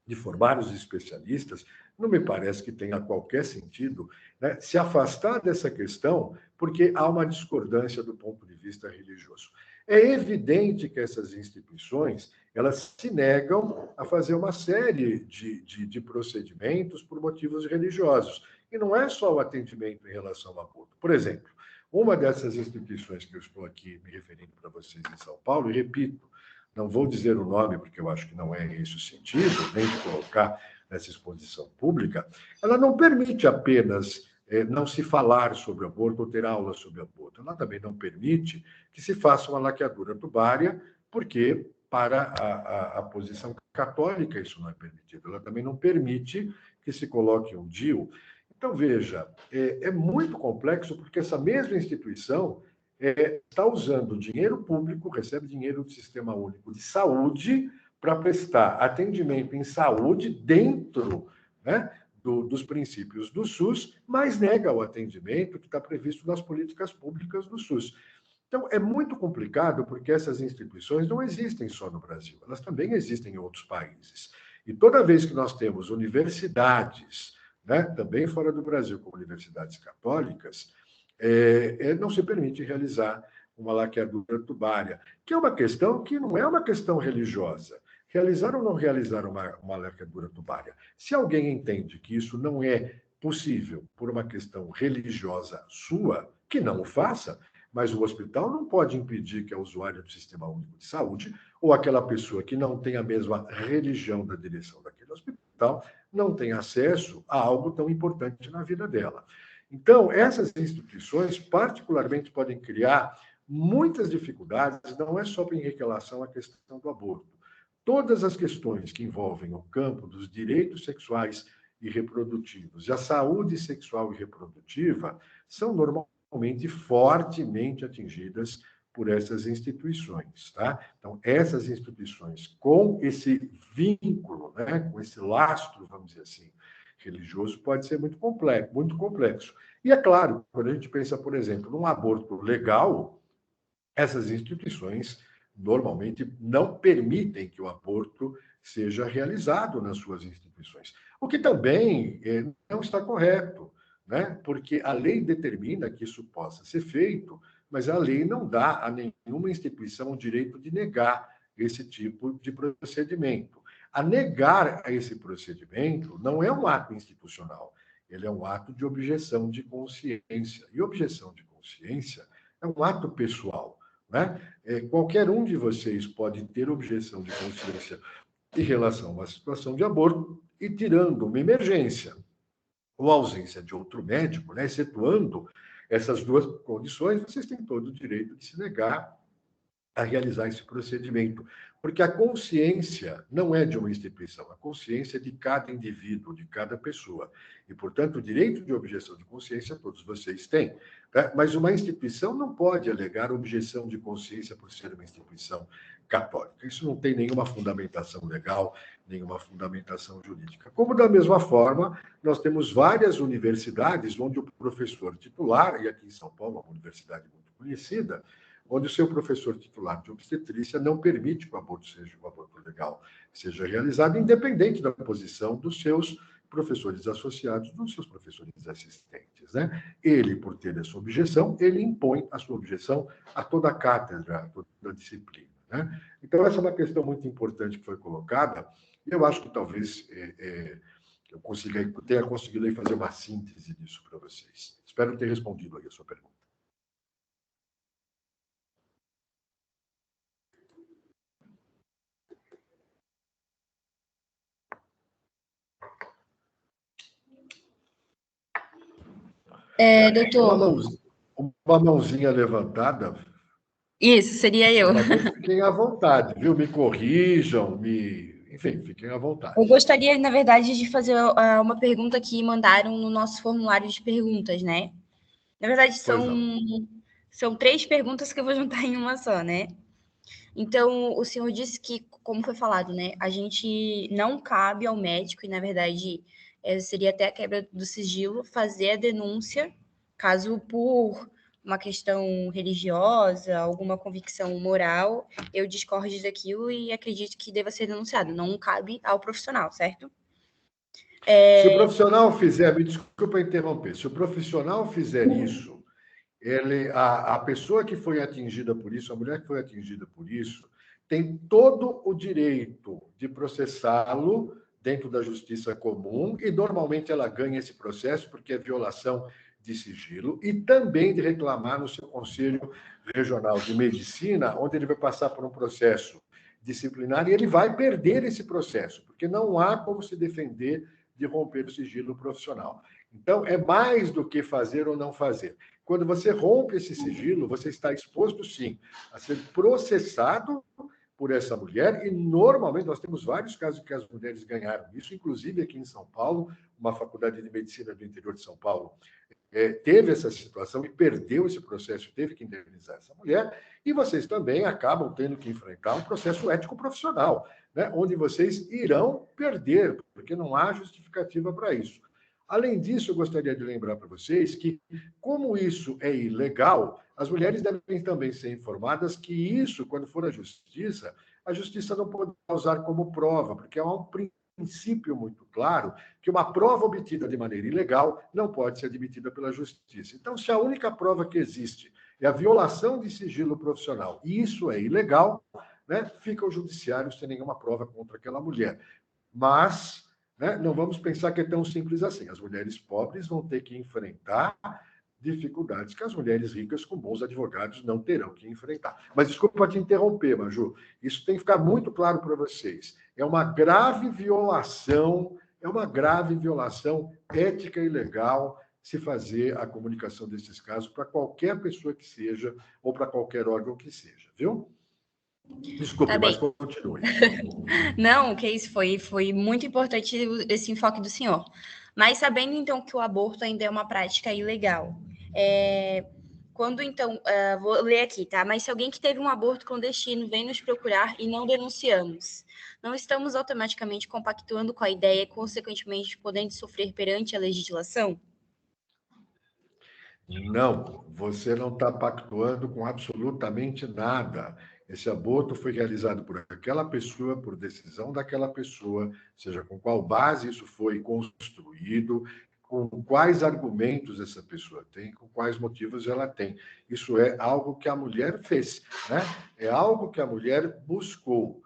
de formar os especialistas, não me parece que tenha qualquer sentido, né, se afastar dessa questão, porque há uma discordância do ponto de vista religioso. É evidente que essas instituições elas se negam a fazer uma série de procedimentos por motivos religiosos. E não é só o atendimento em relação ao aborto. Por exemplo, uma dessas instituições que eu estou aqui me referindo para vocês em São Paulo, e repito, não vou dizer o nome, porque eu acho que não é esse o sentido, nem de colocar nessa exposição pública, ela não permite apenas não se falar sobre aborto ou ter aulas sobre aborto. Ela também não permite que se faça uma laqueadura tubária, porque para a posição católica isso não é permitido. Ela também não permite que se coloque um DIU. Então, veja, é muito complexo, porque essa mesma instituição está usando dinheiro público, recebe dinheiro do Sistema Único de Saúde para prestar atendimento em saúde dentro, né, dos princípios do SUS, mas nega o atendimento que está previsto nas políticas públicas do SUS. Então, é muito complicado, porque essas instituições não existem só no Brasil, elas também existem em outros países. E toda vez que nós temos universidades, né, também fora do Brasil, como universidades católicas, não se permite realizar uma laqueadura tubária, que é uma questão que não é uma questão religiosa. Realizar ou não realizar uma laqueadura tubária? Se alguém entende que isso não é possível por uma questão religiosa sua, que não o faça, mas o hospital não pode impedir que a usuária do Sistema Único de Saúde ou aquela pessoa que não tem a mesma religião da direção daquele hospital não tenha acesso a algo tão importante na vida dela. Então, essas instituições, particularmente, podem criar muitas dificuldades, não é só em relação à questão do aborto. Todas as questões que envolvem o campo dos direitos sexuais e reprodutivos e a saúde sexual e reprodutiva são normalmente fortemente atingidas por essas instituições, tá? Então, essas instituições, com esse vínculo, né, com esse lastro, vamos dizer assim, religioso, pode ser muito complexo, muito complexo. E é claro, quando a gente pensa, por exemplo, num aborto legal, essas instituições normalmente não permitem que o aborto seja realizado nas suas instituições, o que também não está correto, né? Porque a lei determina que isso possa ser feito, mas a lei não dá a nenhuma instituição o direito de negar esse tipo de procedimento. A negar esse procedimento não é um ato institucional, ele é um ato de objeção de consciência. E objeção de consciência é um ato pessoal, né? Qualquer um de vocês pode ter objeção de consciência em relação a uma situação de aborto e, tirando uma emergência ou ausência de outro médico, né, excetuando essas duas condições, vocês têm todo o direito de se negar a realizar esse procedimento, porque a consciência não é de uma instituição, a consciência é de cada indivíduo, de cada pessoa. E, portanto, o direito de objeção de consciência todos vocês têm. Né? Mas uma instituição não pode alegar objeção de consciência por ser uma instituição católica. Isso não tem nenhuma fundamentação legal, nenhuma fundamentação jurídica. Como, da mesma forma, nós temos várias universidades onde o professor titular, e aqui em São Paulo, uma universidade muito conhecida, onde o seu professor titular de obstetrícia não permite que o aborto legal seja realizado, independente da posição dos seus professores associados, dos seus professores assistentes. Né? Ele, por ter essa objeção, ele impõe a sua objeção a toda a cátedra, a toda a disciplina. Né? Então, essa é uma questão muito importante que foi colocada, e eu acho que talvez eu tenha conseguido aí fazer uma síntese disso para vocês. Espero ter respondido aí a sua pergunta. Doutor. Uma mãozinha levantada. Isso, seria eu. Fiquem à vontade, viu? Me corrijam, enfim, fiquem à vontade. Eu gostaria, na verdade, de fazer uma pergunta que mandaram no nosso formulário de perguntas, né? Na verdade, são 3 perguntas que eu vou juntar em uma só, né? Então, o senhor disse que, como foi falado, né? A gente não cabe ao médico, e, na verdade, seria até a quebra do sigilo, fazer a denúncia, caso por uma questão religiosa, alguma convicção moral, eu discorde daquilo e acredito que deva ser denunciado. Não cabe ao profissional, certo? Se o profissional fizer, me desculpa interromper, se o profissional fizer isso, a pessoa que foi atingida por isso, a mulher que foi atingida por isso, tem todo o direito de processá-lo dentro da justiça comum e, normalmente, ela ganha esse processo porque é violação de sigilo e também de reclamar no seu Conselho Regional de Medicina, onde ele vai passar por um processo disciplinar e ele vai perder esse processo, porque não há como se defender de romper o sigilo profissional. Então, é mais do que fazer ou não fazer. Quando você rompe esse sigilo, você está exposto, sim, a ser processado por essa mulher, e normalmente nós temos vários casos que as mulheres ganharam isso, inclusive aqui em São Paulo, uma faculdade de medicina do interior de São Paulo teve essa situação e perdeu esse processo, teve que indenizar essa mulher, e vocês também acabam tendo que enfrentar um processo ético profissional, né, onde vocês irão perder, porque não há justificativa para isso. Além disso, eu gostaria de lembrar para vocês que, como isso é ilegal, as mulheres devem também ser informadas que isso, quando for à justiça, a justiça não pode usar como prova, porque há um princípio muito claro que uma prova obtida de maneira ilegal não pode ser admitida pela justiça. Então, se a única prova que existe é a violação de sigilo profissional e isso é ilegal, né, fica o judiciário sem nenhuma prova contra aquela mulher. Mas, né, não vamos pensar que é tão simples assim. As mulheres pobres vão ter que enfrentar dificuldades que as mulheres ricas com bons advogados não terão que enfrentar. Mas desculpa te interromper, Maju. Isso tem que ficar muito claro para vocês. É uma grave violação ética e legal se fazer a comunicação desses casos para qualquer pessoa que seja ou para qualquer órgão que seja, viu? Desculpe, mas continue. Não, que isso foi muito importante esse enfoque do senhor. Mas sabendo, então, que o aborto ainda é uma prática ilegal, quando, então, vou ler aqui, tá? Mas se alguém que teve um aborto clandestino vem nos procurar e não denunciamos, não estamos automaticamente compactuando com a ideia e, consequentemente, podendo sofrer perante a legislação? Não, você não está pactuando com absolutamente nada. Esse aborto foi realizado por aquela pessoa, por decisão daquela pessoa, seja com qual base isso foi construído, com quais argumentos essa pessoa tem, com quais motivos ela tem. Isso é algo que a mulher fez, né? É algo que a mulher buscou.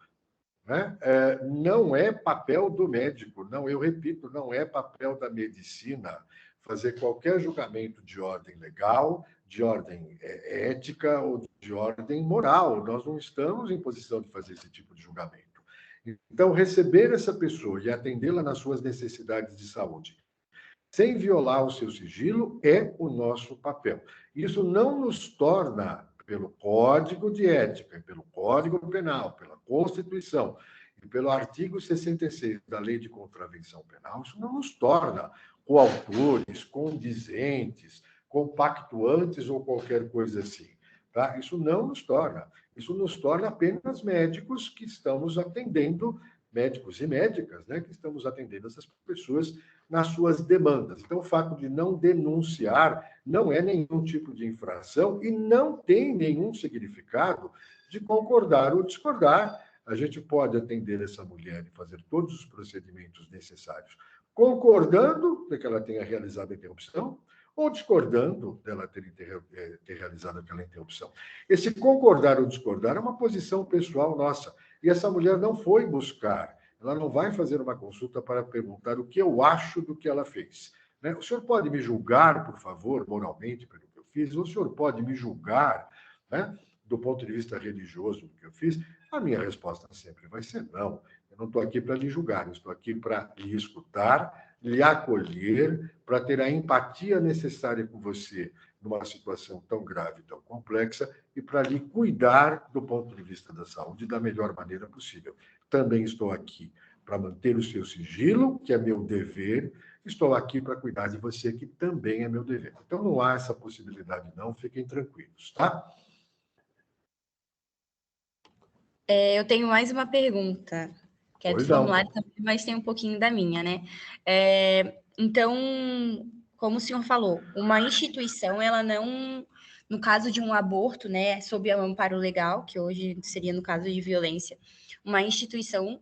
Né? Não é papel do médico, não, eu repito, não é papel da medicina fazer qualquer julgamento de ordem legal, de ordem ética ou de ordem moral. Nós não estamos em posição de fazer esse tipo de julgamento. Então, receber essa pessoa e atendê-la nas suas necessidades de saúde, sem violar o seu sigilo, é o nosso papel. Isso não nos torna pelo Código de Ética, pelo Código Penal, pela Constituição e pelo artigo 66 da Lei de Contravenção Penal, isso não nos torna coautores, condizentes, compactuantes ou qualquer coisa assim. Tá? Isso não nos torna. Isso nos torna apenas médicos que estamos atendendo, médicos e médicas, né, que estamos atendendo essas pessoas nas suas demandas. Então, o fato de não denunciar não é nenhum tipo de infração e não tem nenhum significado de concordar ou discordar. A gente pode atender essa mulher e fazer todos os procedimentos necessários, concordando de que ela tenha realizado a interrupção ou discordando dela ter realizado aquela interrupção. Esse concordar ou discordar é uma posição pessoal nossa. E essa mulher não foi buscar, ela não vai fazer uma consulta para perguntar o que eu acho do que ela fez. Né? O senhor pode me julgar, por favor, moralmente, pelo que eu fiz? Ou o senhor pode me julgar, né, do ponto de vista religioso do que eu fiz? A minha resposta sempre vai ser não. Eu não estou aqui para lhe julgar, eu estou aqui para lhe escutar, lhe acolher, para ter a empatia necessária com você numa situação tão grave, tão complexa, e para lhe cuidar do ponto de vista da saúde da melhor maneira possível. Também estou aqui para manter o seu sigilo, que é meu dever, estou aqui para cuidar de você, que também é meu dever. Então, não há essa possibilidade, não, fiquem tranquilos, tá? Eu tenho mais uma pergunta, que é do formulário também, mas tem um pouquinho da minha, né? Então, como o senhor falou, uma instituição, ela não, no caso de um aborto, né, sob o amparo legal, que hoje seria no caso de violência, uma instituição,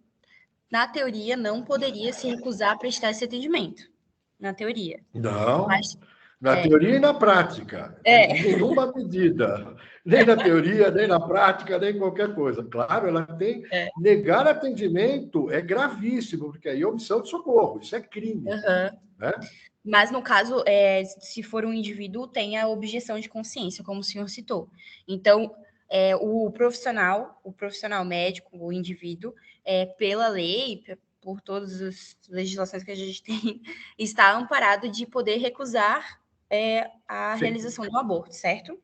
na teoria, não poderia se recusar a prestar esse atendimento. Na teoria. Não. Mas, na teoria e na prática. Em nenhuma medida. Nem na teoria, nem na prática, nem qualquer coisa. Claro, ela tem... Negar atendimento é gravíssimo, porque aí é omissão de socorro. Isso é crime. Né? Mas, no caso, se for um indivíduo, tem a objeção de consciência, como o senhor citou. Então, o profissional médico, o indivíduo, pela lei, por todas as legislações que a gente tem, está amparado de poder recusar a realização do aborto, certo?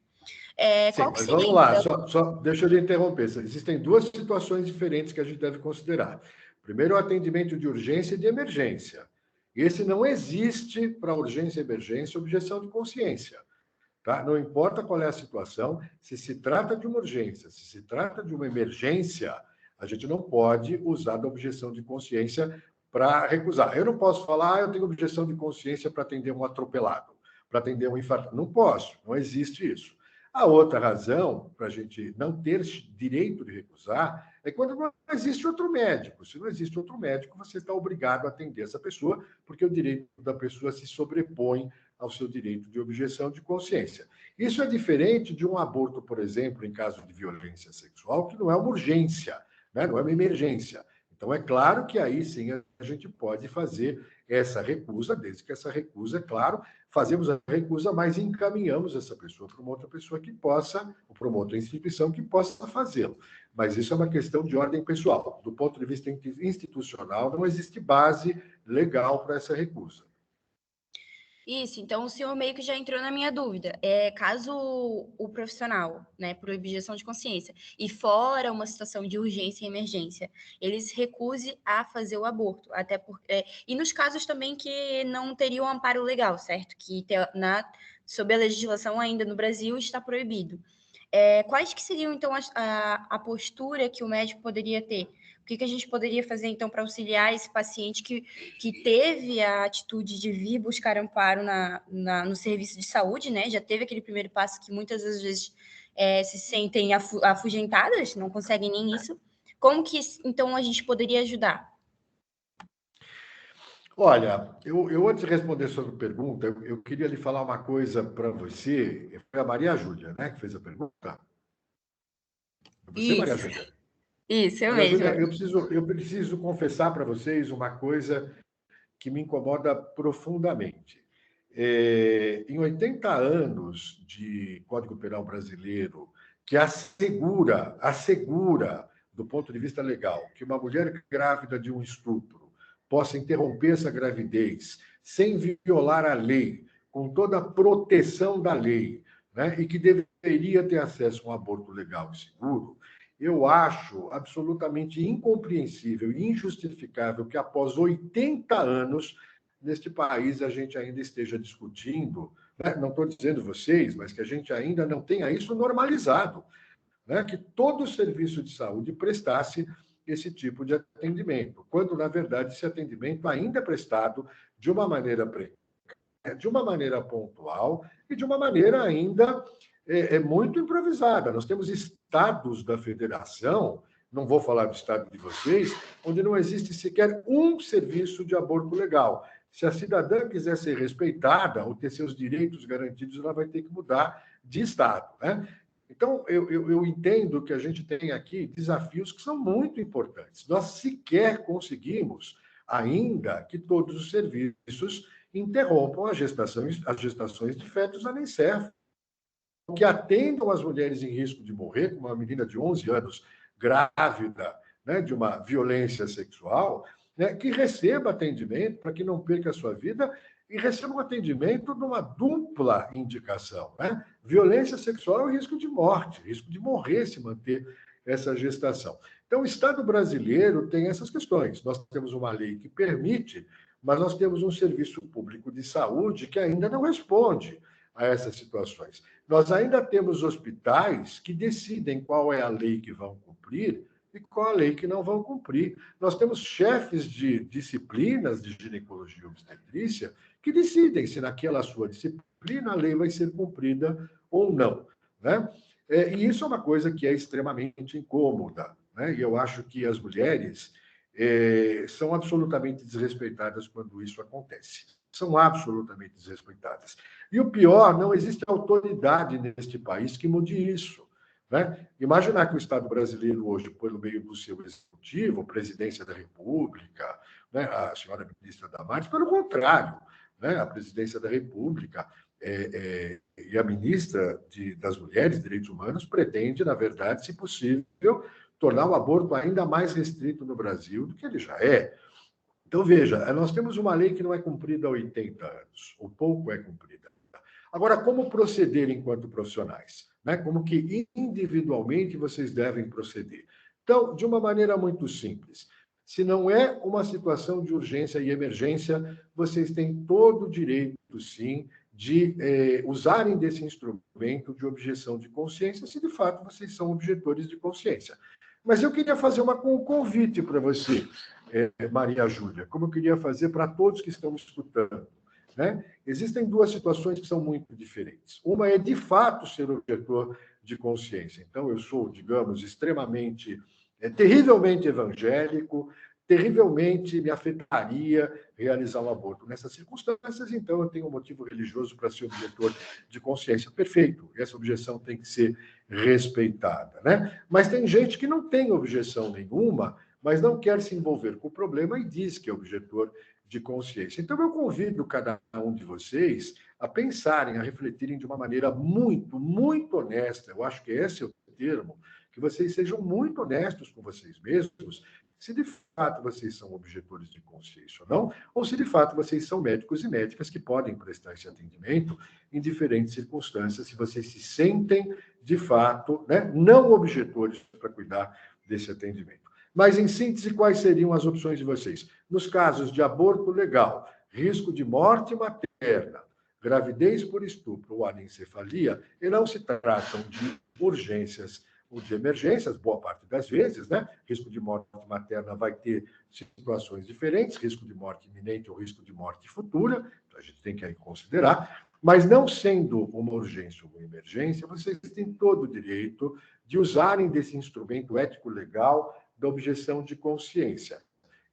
Sim, mas vamos lá, só deixa eu lhe interromper. Existem duas situações diferentes que a gente deve considerar. Primeiro, o atendimento de urgência e de emergência. Esse não existe para urgência e emergência objeção de consciência. Tá? Não importa qual é a situação, se trata de uma urgência, se trata de uma emergência, a gente não pode usar da objeção de consciência para recusar. Eu não posso falar, eu tenho objeção de consciência para atender um atropelado, para atender um infarto. Não posso, não existe isso. A outra razão para a gente não ter direito de recusar é quando não existe outro médico. Se não existe outro médico, você está obrigado a atender essa pessoa, porque o direito da pessoa se sobrepõe ao seu direito de objeção de consciência. Isso é diferente de um aborto, por exemplo, em caso de violência sexual, que não é uma urgência, né? Não é uma emergência. Então, é claro que aí sim a gente pode fazer essa recusa, desde que essa recusa, é claro, fazemos a recusa, mas encaminhamos essa pessoa para uma outra pessoa que possa, ou para uma outra instituição que possa fazê-lo. Mas isso é uma questão de ordem pessoal. Do ponto de vista institucional, não existe base legal para essa recusa. Isso, então o senhor meio que já entrou na minha dúvida. Caso o profissional, né, por objeção de consciência, e fora uma situação de urgência e emergência, eles recuse a fazer o aborto, até porque e nos casos também que não teriam amparo legal, certo? Que sob a legislação ainda no Brasil está proibido. Quais que seriam, então, a postura que o médico poderia ter? O que a gente poderia fazer, então, para auxiliar esse paciente que teve a atitude de vir buscar amparo no serviço de saúde, né? Já teve aquele primeiro passo que muitas das vezes se sentem afugentadas, não conseguem nem isso. Como que, então, a gente poderia ajudar? Olha, eu antes de responder a sua pergunta, eu queria lhe falar uma coisa para você. Foi a Maria Júlia, né, que fez a pergunta? Você, isso. Maria Júlia? Isso, eu Maria mesma. Júlia, eu preciso confessar para vocês uma coisa que me incomoda profundamente. Em 80 anos de Código Penal brasileiro, que assegura, do ponto de vista legal, que uma mulher grávida de um estupro possa interromper essa gravidez sem violar a lei, com toda a proteção da lei, né, e que deveria ter acesso a um aborto legal e seguro, eu acho absolutamente incompreensível e injustificável que, após 80 anos, neste país a gente ainda esteja discutindo, né, não estou dizendo vocês, mas que a gente ainda não tenha isso normalizado, né, que todo serviço de saúde prestasse esse tipo de atendimento, quando, na verdade, esse atendimento ainda é prestado de uma maneira precária, de uma maneira pontual e de uma maneira ainda muito improvisada. Nós temos estados da federação, não vou falar do estado de vocês, onde não existe sequer um serviço de aborto legal. Se a cidadã quiser ser respeitada ou ter seus direitos garantidos, ela vai ter que mudar de estado, né? Então, eu entendo que a gente tem aqui desafios que são muito importantes. Nós sequer conseguimos ainda que todos os serviços interrompam as gestações de fetos anencefalo, que atendam as mulheres em risco de morrer, como uma menina de 11 anos grávida, né, de uma violência sexual, né, que receba atendimento para que não perca a sua vida e receba um atendimento numa dupla indicação, né? Violência sexual e risco de morte, risco de morrer se manter essa gestação. Então, o Estado brasileiro tem essas questões. Nós temos uma lei que permite, mas nós temos um serviço público de saúde que ainda não responde a essas situações. Nós ainda temos hospitais que decidem qual é a lei que vão cumprir e qual a lei que não vão cumprir. Nós temos chefes de disciplinas de ginecologia e obstetrícia que decidem se naquela sua disciplina a lei vai ser cumprida ou não, né? E isso é uma coisa que é extremamente incômoda, né? E eu acho que as mulheres são absolutamente desrespeitadas quando isso acontece. São absolutamente desrespeitadas. E o pior, não existe autoridade neste país que mude isso, né? Imaginar que o Estado brasileiro hoje, pelo meio do seu executivo, presidência da República, né, a senhora ministra Damares, pelo contrário, né, a presidência da República e a ministra das Mulheres e Direitos Humanos pretende, na verdade, se possível, tornar o aborto ainda mais restrito no Brasil do que ele já é. Então, veja, nós temos uma lei que não é cumprida há 80 anos, ou pouco é cumprida. Agora, como proceder enquanto profissionais? Né? Como que individualmente vocês devem proceder? Então, de uma maneira muito simples, se não é uma situação de urgência e emergência, vocês têm todo o direito, sim, de usarem desse instrumento de objeção de consciência, se de fato vocês são objetores de consciência. Mas eu queria fazer um convite para você, Maria Júlia, como eu queria fazer para todos que estão escutando, né? Existem duas situações que são muito diferentes. Uma é, de fato, ser objetor de consciência. Então, eu sou, digamos, extremamente, terrivelmente evangélico, terrivelmente me afetaria realizar um aborto. Nessas circunstâncias, então, eu tenho um motivo religioso para ser objetor de consciência. Perfeito, essa objeção tem que ser respeitada, né? Mas tem gente que não tem objeção nenhuma, mas não quer se envolver com o problema e diz que é objetor de consciência. Então, eu convido cada um de vocês a pensarem, a refletirem de uma maneira muito, muito honesta. Eu acho que esse é o termo, que vocês sejam muito honestos com vocês mesmos, se de fato vocês são objetores de consciência ou não, ou se de fato vocês são médicos e médicas que podem prestar esse atendimento em diferentes circunstâncias, se vocês se sentem, de fato, né, não objetores para cuidar desse atendimento. Mas, em síntese, quais seriam as opções de vocês? Nos casos de aborto legal, risco de morte materna, gravidez por estupro ou anencefalia, e não se tratam de urgências ou de emergências, boa parte das vezes, né? Risco de morte materna vai ter situações diferentes, risco de morte iminente ou risco de morte futura, então a gente tem que aí considerar, mas não sendo uma urgência ou uma emergência, vocês têm todo o direito de usarem desse instrumento ético-legal da objeção de consciência.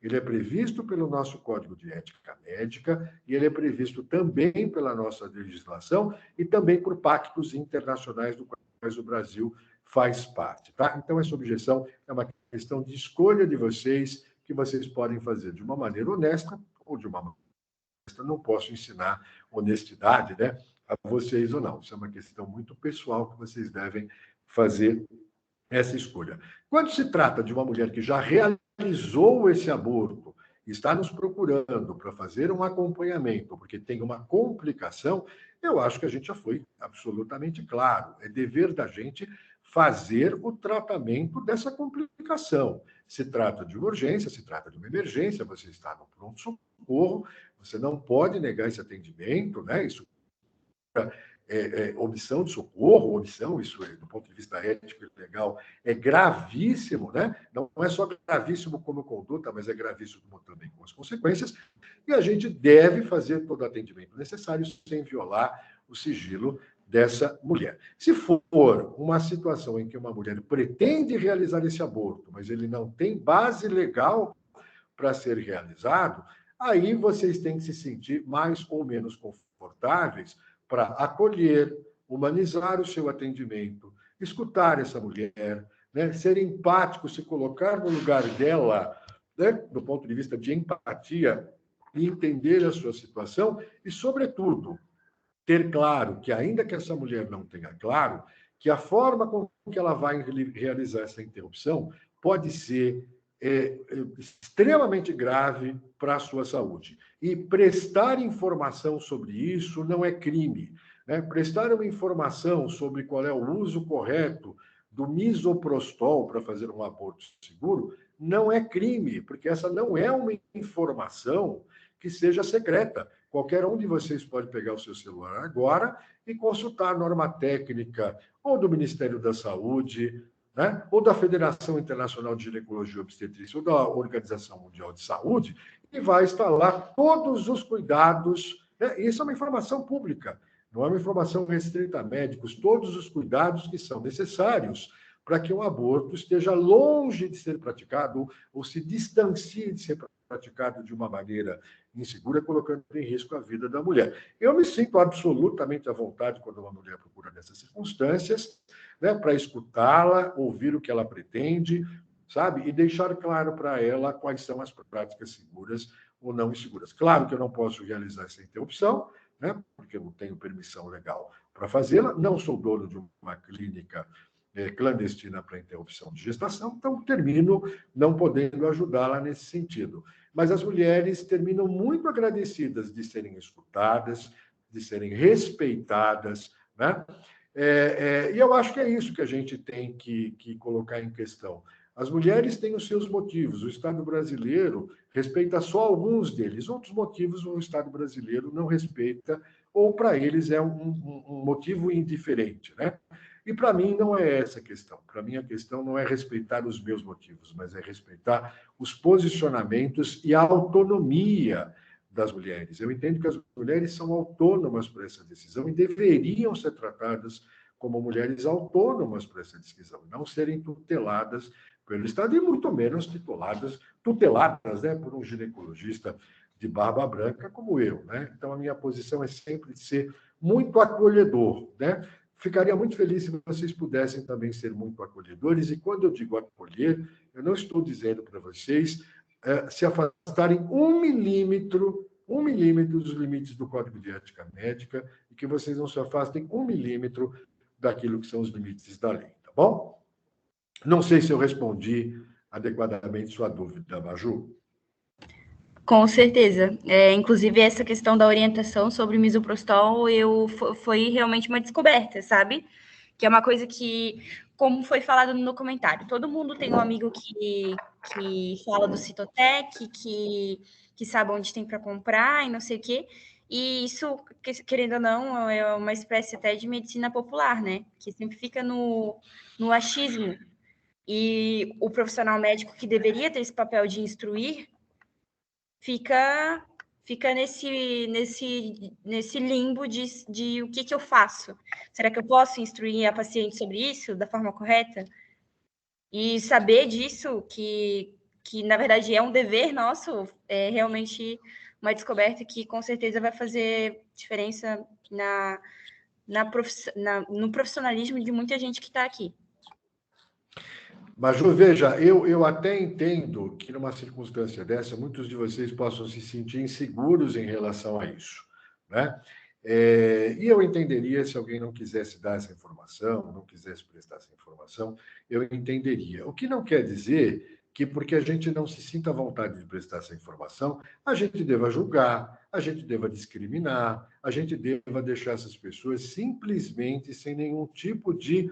Ele é previsto pelo nosso Código de Ética Médica e ele é previsto também pela nossa legislação e também por pactos internacionais dos quais o Brasil faz parte, tá? Então, essa objeção é uma questão de escolha de vocês, que vocês podem fazer de uma maneira honesta ou de uma maneira honesta. Não posso ensinar honestidade, né, a vocês ou não. Isso é uma questão muito pessoal que vocês devem fazer essa escolha. Quando se trata de uma mulher que já realizou esse aborto está nos procurando para fazer um acompanhamento, porque tem uma complicação, eu acho que a gente já foi absolutamente claro. É dever da gente fazer o tratamento dessa complicação. Se trata de uma urgência, se trata de uma emergência, você está no pronto-socorro, você não pode negar esse atendimento, né? Isso omissão de socorro, omissão, isso do ponto de vista ético e legal, é gravíssimo, né? Não é só gravíssimo como conduta, mas é gravíssimo também com as consequências, e a gente deve fazer todo o atendimento necessário sem violar o sigilo dessa mulher. Se for uma situação em que uma mulher pretende realizar esse aborto, mas ele não tem base legal para ser realizado, aí vocês têm que se sentir mais ou menos confortáveis para acolher, humanizar o seu atendimento, escutar essa mulher, né? Ser empático, se colocar no lugar dela, né? Do ponto de vista de empatia, e entender a sua situação e, sobretudo, ter claro que, ainda que essa mulher não tenha claro, que a forma com que ela vai realizar essa interrupção pode ser extremamente grave para a sua saúde. E prestar informação sobre isso não é crime, né? Prestar uma informação sobre qual é o uso correto do misoprostol para fazer um aborto seguro não é crime, porque essa não é uma informação que seja secreta. Qualquer um de vocês pode pegar o seu celular agora e consultar a norma técnica ou do Ministério da Saúde, né? Ou da Federação Internacional de Ginecologia e Obstetrícia, ou da Organização Mundial de Saúde, e vai estar lá todos os cuidados, né? Isso é uma informação pública, não é uma informação restrita a médicos, todos os cuidados que são necessários para que um aborto esteja longe de ser praticado ou se distancie de ser praticado de uma maneira insegura, colocando em risco a vida da mulher. Eu me sinto absolutamente à vontade quando uma mulher procura nessas circunstâncias, né, para escutá-la, ouvir o que ela pretende, sabe? E deixar claro para ela quais são as práticas seguras ou não inseguras. Claro que eu não posso realizar essa interrupção, né, porque eu não tenho permissão legal para fazê-la, não sou dono de uma clínica clandestina para interrupção de gestação, então termino não podendo ajudá-la nesse sentido. Mas as mulheres terminam muito agradecidas de serem escutadas, de serem respeitadas, né? E eu acho que é isso que a gente tem que colocar em questão. As mulheres têm os seus motivos. O Estado brasileiro respeita só alguns deles. Outros motivos o Estado brasileiro não respeita, ou para eles é um motivo indiferente, né? E para mim não é essa a questão. Para mim a questão não é respeitar os meus motivos, mas é respeitar os posicionamentos e a autonomia das mulheres. Eu entendo que as mulheres são autônomas para essa decisão e deveriam ser tratadas como mulheres autônomas para essa decisão, não serem tuteladas pelo Estado e muito menos tuteladas, né, por um ginecologista de barba branca como eu, né? Então a minha posição é sempre de ser muito acolhedor, né? Ficaria muito feliz se vocês pudessem também ser muito acolhedores, e quando eu digo acolher, eu não estou dizendo para vocês se afastarem 1 milímetro dos limites do Código de Ética Médica, e que vocês não se afastem 1 milímetro daquilo que são os limites da lei, tá bom? Não sei se eu respondi adequadamente sua dúvida, Maju. Com certeza. Inclusive, essa questão da orientação sobre misoprostol foi realmente uma descoberta, sabe? Que é uma coisa que, como foi falado no comentário, todo mundo tem um amigo que fala do Citotec, que sabe onde tem para comprar e não sei o quê. E isso, querendo ou não, é uma espécie até de medicina popular, né? Que sempre fica no achismo. E o profissional médico que deveria ter esse papel de instruir fica nesse limbo de o que eu faço. Será que eu posso instruir a paciente sobre isso da forma correta? E saber disso, que na verdade é um dever nosso, é realmente uma descoberta que com certeza vai fazer diferença no profissionalismo de muita gente que está aqui. Maju, veja, eu até entendo que numa circunstância dessa, muitos de vocês possam se sentir inseguros em relação a isso, né? E eu entenderia se alguém não quisesse dar essa informação, não quisesse prestar essa informação, eu entenderia. O que não quer dizer que, porque a gente não se sinta à vontade de prestar essa informação, a gente deva julgar, a gente deva discriminar, a gente deva deixar essas pessoas simplesmente sem nenhum tipo de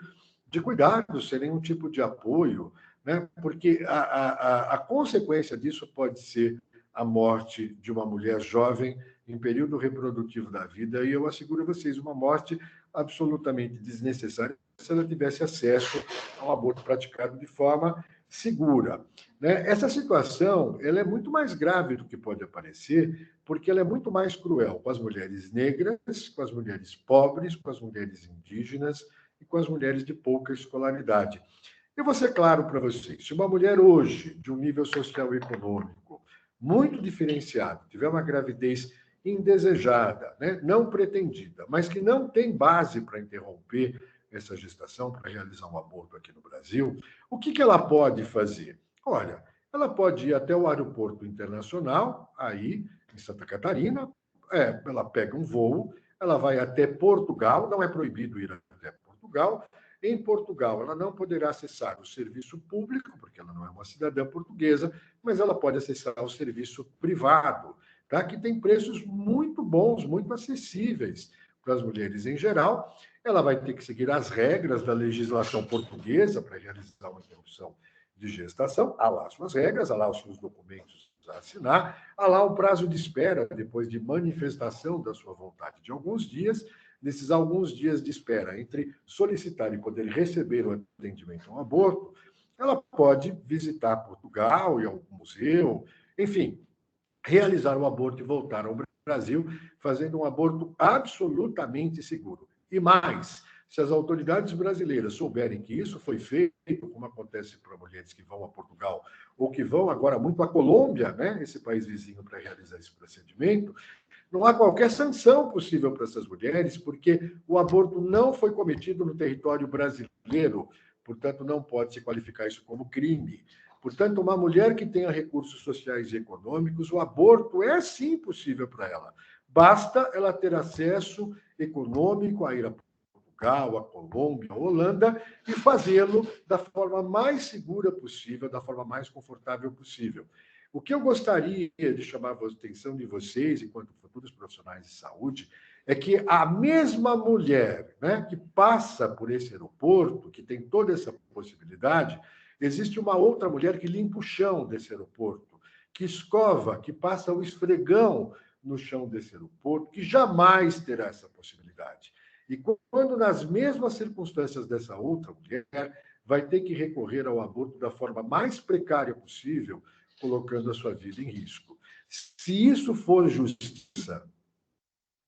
cuidado, sem nenhum tipo de apoio, né? Porque a consequência disso pode ser a morte de uma mulher jovem em período reprodutivo da vida, e eu asseguro a vocês, uma morte absolutamente desnecessária se ela tivesse acesso a um aborto praticado de forma segura. Né? Essa situação ela é muito mais grave do que pode aparecer, porque ela é muito mais cruel com as mulheres negras, com as mulheres pobres, com as mulheres indígenas e com as mulheres de pouca escolaridade. Eu vou ser claro para vocês, se uma mulher hoje, de um nível social e econômico muito diferenciado, tiver uma gravidez indesejada, né? Não pretendida, mas que não tem base para interromper essa gestação, para realizar um aborto aqui no Brasil, o que ela pode fazer? Olha, ela pode ir até o aeroporto internacional, aí, em Santa Catarina, ela pega um voo, ela vai até Portugal, não é proibido ir até Portugal. Em Portugal, ela não poderá acessar o serviço público, porque ela não é uma cidadã portuguesa, mas ela pode acessar o serviço privado, tá? Que tem preços muito bons, muito acessíveis para as mulheres em geral. Ela vai ter que seguir as regras da legislação portuguesa para realizar uma interrupção de gestação. Há lá suas regras, há lá os seus documentos a assinar, há lá um prazo de espera depois de manifestação da sua vontade de alguns dias. Nesses alguns dias de espera entre solicitar e poder receber o atendimento a um aborto, ela pode visitar Portugal e algum museu, enfim, realizar o aborto e voltar ao Brasil, fazendo um aborto absolutamente seguro. E mais, se as autoridades brasileiras souberem que isso foi feito, como acontece para mulheres que vão a Portugal, ou que vão agora muito à Colômbia, né, esse país vizinho, para realizar esse procedimento, não há qualquer sanção possível para essas mulheres, porque o aborto não foi cometido no território brasileiro, portanto, não pode se qualificar isso como crime. Portanto, uma mulher que tenha recursos sociais e econômicos, o aborto é sim possível para ela. Basta ela ter acesso econômico a ir a Portugal, a Colômbia, a Holanda, e fazê-lo da forma mais segura possível, da forma mais confortável possível. O que eu gostaria de chamar a atenção de vocês, enquanto futuros profissionais de saúde, é que a mesma mulher, né, que passa por esse aeroporto, que tem toda essa possibilidade, existe uma outra mulher que limpa o chão desse aeroporto, que escova, que passa o esfregão no chão desse aeroporto, que jamais terá essa possibilidade. E quando, nas mesmas circunstâncias dessa outra mulher, vai ter que recorrer ao aborto da forma mais precária possível, colocando a sua vida em risco. Se isso for justiça,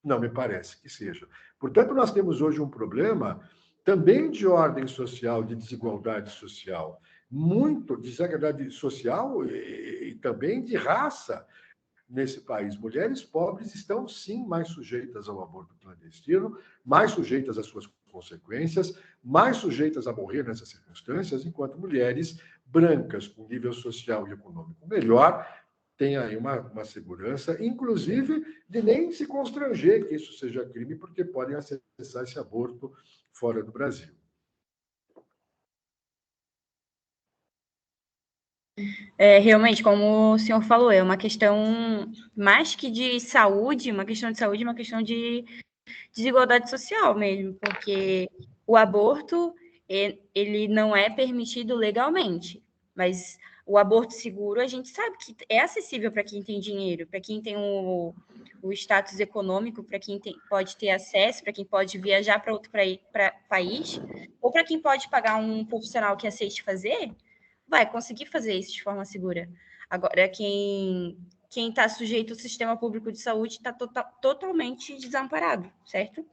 não me parece que seja. Portanto, nós temos hoje um problema também de ordem social, de desigualdade social, muito desigualdade social e também de raça nesse país. Mulheres pobres estão, sim, mais sujeitas ao aborto clandestino, mais sujeitas às suas consequências, mais sujeitas a morrer nessas circunstâncias, enquanto mulheres brancas, com nível social e econômico melhor, têm aí uma segurança, inclusive de nem se constranger que isso seja crime, porque podem acessar esse aborto fora do Brasil. Realmente, como o senhor falou, é uma questão mais que de saúde, uma questão de saúde, uma questão de desigualdade social mesmo, porque o aborto, ele não é permitido legalmente, mas o aborto seguro, a gente sabe que é acessível para quem tem dinheiro, para quem tem o status econômico, para quem pode ter acesso, para quem pode viajar para outro país, ou para quem pode pagar um profissional que aceite fazer, vai conseguir fazer isso de forma segura. Agora, quem está sujeito ao sistema público de saúde está totalmente desamparado, certo?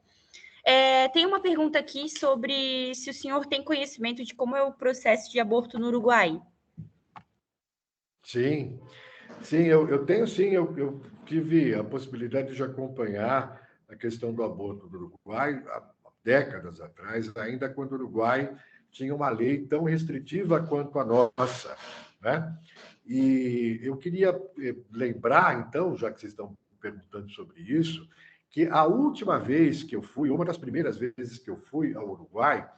Tem uma pergunta aqui sobre se o senhor tem conhecimento de como é o processo de aborto no Uruguai. Sim, eu tenho sim, eu tive a possibilidade de acompanhar a questão do aborto do Uruguai há décadas atrás, ainda quando o Uruguai tinha uma lei tão restritiva quanto a nossa, né? E eu queria lembrar, então, já que vocês estão perguntando sobre isso, que a última vez que eu fui, uma das primeiras vezes que eu fui ao Uruguai,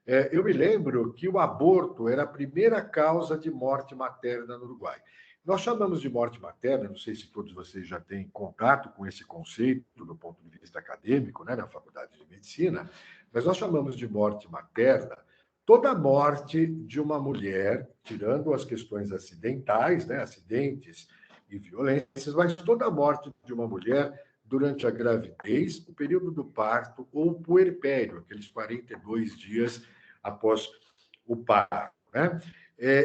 Eu me lembro que o aborto era a primeira causa de morte materna no Uruguai. Nós chamamos de morte materna, não sei se todos vocês já têm contato com esse conceito do ponto de vista acadêmico, né, na Faculdade de Medicina, mas nós chamamos de morte materna toda morte de uma mulher, tirando as questões acidentais, né, acidentes e violências, mas toda morte de uma mulher durante a gravidez, o período do parto ou o puerpério, aqueles 42 dias após o parto, né?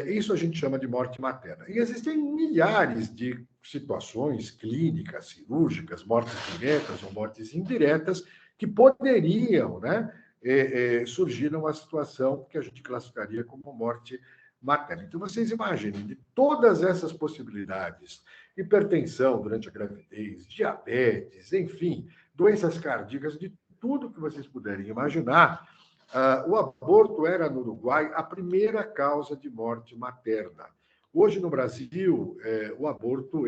Isso a gente chama de morte materna. E existem milhares de situações clínicas, cirúrgicas, mortes diretas ou mortes indiretas, que poderiam, né, surgir numa situação que a gente classificaria como morte materna. Então, vocês imaginem, de todas essas possibilidades, hipertensão durante a gravidez, diabetes, enfim, doenças cardíacas, de tudo que vocês puderem imaginar, o aborto era, no Uruguai, a primeira causa de morte materna. Hoje, no Brasil, o aborto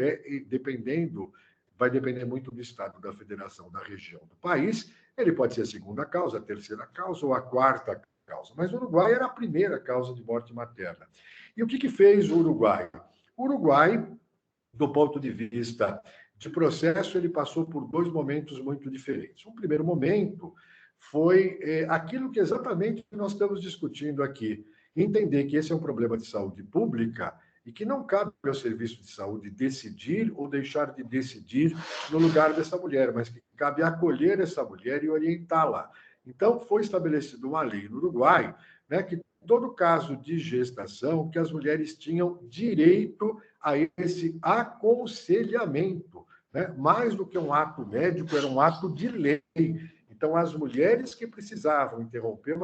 vai depender muito do estado, da federação, da região do país. Ele pode ser a segunda causa, a terceira causa ou a quarta causa. Mas o Uruguai era a primeira causa de morte materna. E o que fez o Uruguai? O Uruguai, do ponto de vista de processo, ele passou por dois momentos muito diferentes. Um primeiro momento foi aquilo que exatamente nós estamos discutindo aqui, entender que esse é um problema de saúde pública e que não cabe ao serviço de saúde decidir ou deixar de decidir no lugar dessa mulher, mas que cabe acolher essa mulher e orientá-la. Então, foi estabelecida uma lei no Uruguai, né, que todo caso de gestação, que as mulheres tinham direito a esse aconselhamento, né? Mais do que um ato médico, era um ato de lei. Então, as mulheres que precisavam interromper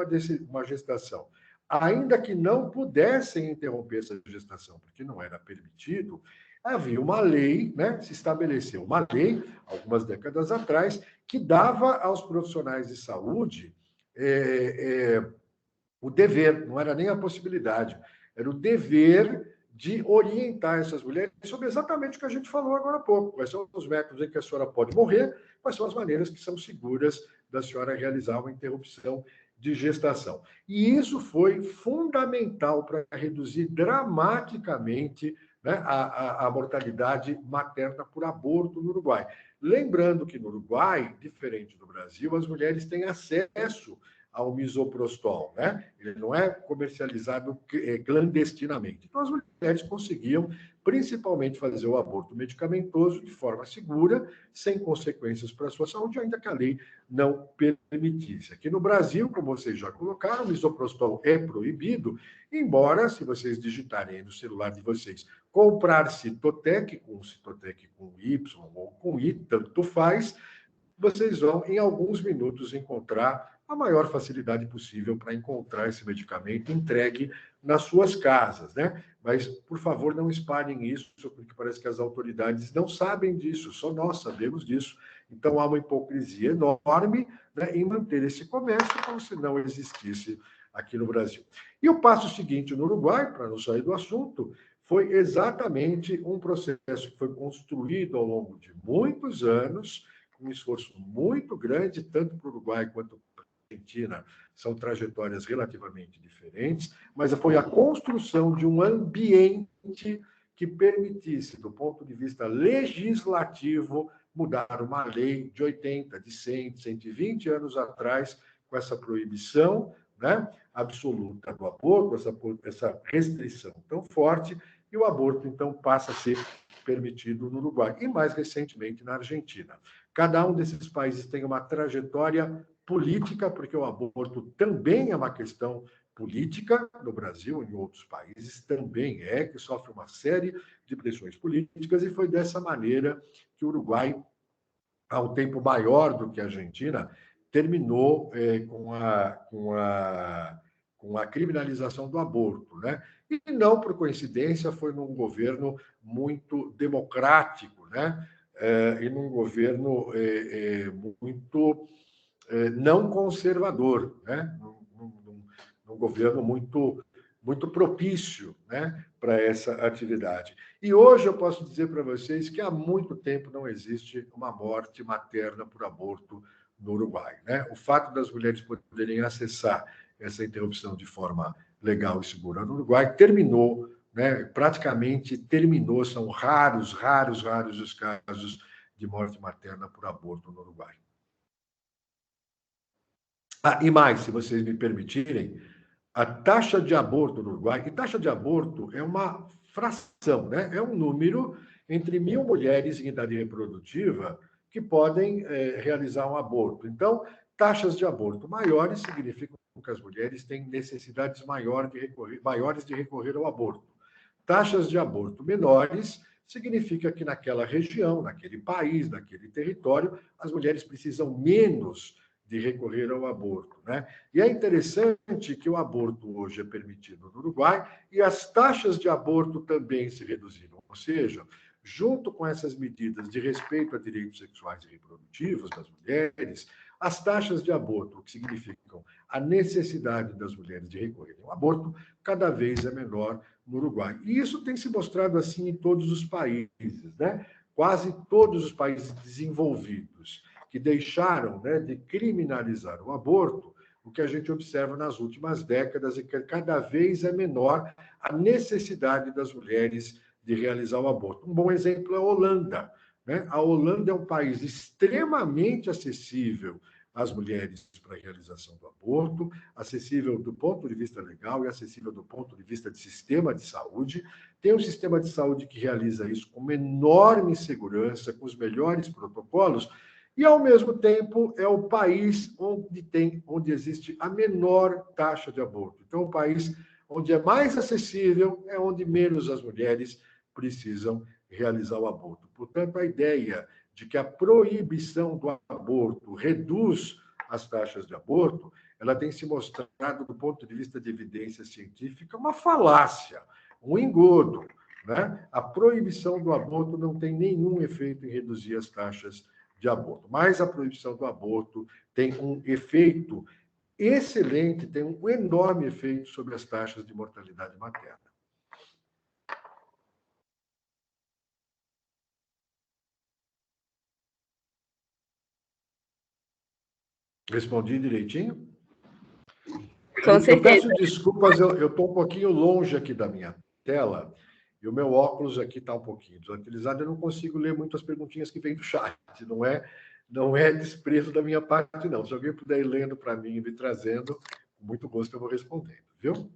uma gestação, ainda que não pudessem interromper essa gestação, porque não era permitido, havia uma lei, né? Se estabeleceu uma lei, algumas décadas atrás, que dava aos profissionais de saúde o dever, não era nem a possibilidade, era o dever de orientar essas mulheres sobre exatamente o que a gente falou agora há pouco. Quais são os métodos em que a senhora pode morrer, quais são as maneiras que são seguras da senhora realizar uma interrupção de gestação. E isso foi fundamental para reduzir dramaticamente, né, a mortalidade materna por aborto no Uruguai. Lembrando que no Uruguai, diferente do Brasil, as mulheres têm acesso ao misoprostol, né? Ele não é comercializado clandestinamente. Então, as mulheres conseguiam, principalmente, fazer o aborto medicamentoso de forma segura, sem consequências para a sua saúde, ainda que a lei não permitisse. Aqui no Brasil, como vocês já colocaram, o misoprostol é proibido, embora, se vocês digitarem aí no celular de vocês, comprar Citotec com Y ou com I, tanto faz, vocês vão, em alguns minutos, encontrar a maior facilidade possível para encontrar esse medicamento entregue nas suas casas, né? Mas, por favor, não espalhem isso, porque parece que as autoridades não sabem disso, só nós sabemos disso. Então, há uma hipocrisia enorme, né, em manter esse comércio como se não existisse aqui no Brasil. E o passo seguinte no Uruguai, para não sair do assunto, foi exatamente um processo que foi construído ao longo de muitos anos, com um esforço muito grande, tanto para o Uruguai quanto para a Argentina, são trajetórias relativamente diferentes, mas foi a construção de um ambiente que permitisse, do ponto de vista legislativo, mudar uma lei de 80, de 100, de 120 anos atrás, com essa proibição, né, absoluta do aborto, essa restrição tão forte, e o aborto, então, passa a ser permitido no Uruguai e, mais recentemente, na Argentina. Cada um desses países tem uma trajetória política, porque o aborto também é uma questão política no Brasil, em outros países também que sofre uma série de pressões políticas, e foi dessa maneira que o Uruguai, há um tempo maior do que a Argentina, terminou com a criminalização do aborto, né? E não por coincidência, foi num governo muito democrático, né? E num governo muito não conservador, né? Num governo muito propício, né, para essa atividade. E hoje eu posso dizer para vocês que há muito tempo não existe uma morte materna por aborto no Uruguai, né? O fato das mulheres poderem acessar essa interrupção de forma legal e segura no Uruguai, terminou, né, praticamente terminou, são raros os casos de morte materna por aborto no Uruguai. E mais, se vocês me permitirem, a taxa de aborto no Uruguai, e taxa de aborto é uma fração, né? É um número entre 1.000 mulheres em idade reprodutiva que podem realizar um aborto. Então, taxas de aborto maiores significam que as mulheres têm necessidades maiores de recorrer ao aborto. Taxas de aborto menores significa que naquela região, naquele país, naquele território, as mulheres precisam menos de recorrer ao aborto, né? E é interessante que o aborto hoje é permitido no Uruguai e as taxas de aborto também se reduziram. Ou seja, junto com essas medidas de respeito a direitos sexuais e reprodutivos das mulheres, as taxas de aborto, que significam a necessidade das mulheres de recorrerem ao aborto, cada vez é menor no Uruguai. E isso tem se mostrado assim em todos os países, né? Quase todos os países desenvolvidos que deixaram, né, de criminalizar o aborto, o que a gente observa nas últimas décadas é que cada vez é menor a necessidade das mulheres de realizar o aborto. Um bom exemplo é a Holanda, né? A Holanda é um país extremamente acessível às mulheres para a realização do aborto, acessível do ponto de vista legal e acessível do ponto de vista de sistema de saúde. Tem um sistema de saúde que realiza isso com uma enorme segurança, com os melhores protocolos, e, ao mesmo tempo, é o país onde existe a menor taxa de aborto. Então, o país onde é mais acessível é onde menos as mulheres precisam realizar o aborto. Portanto, a ideia de que a proibição do aborto reduz as taxas de aborto, ela tem se mostrado, do ponto de vista de evidência científica, uma falácia, um engodo, né? A proibição do aborto não tem nenhum efeito em reduzir as taxas de aborto. Mas a proibição do aborto tem um efeito excelente, tem um enorme efeito sobre as taxas de mortalidade materna. Respondi direitinho? Com certeza. Eu peço desculpas, eu estou um pouquinho longe aqui da minha tela e o meu óculos aqui está um pouquinho desutilizado, eu não consigo ler muito as perguntinhas que vêm do chat, não é desprezo da minha parte, não. Se alguém puder ir lendo para mim e me trazendo, com muito gosto eu vou respondendo, viu?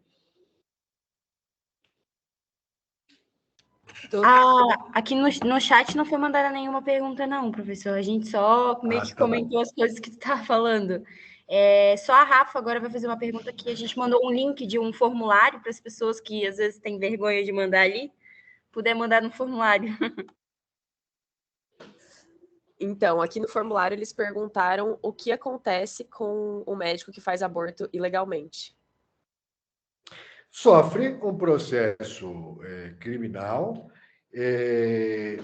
Aqui no chat não foi mandada nenhuma pergunta, não, professor. A gente só meio que comentou as coisas que tu estava falando. Só a Rafa agora vai fazer uma pergunta que a gente mandou um link de um formulário para as pessoas que às vezes têm vergonha de mandar ali, puder mandar no formulário. Então, aqui no formulário eles perguntaram o que acontece com o médico que faz aborto ilegalmente. Sofre um processo criminal,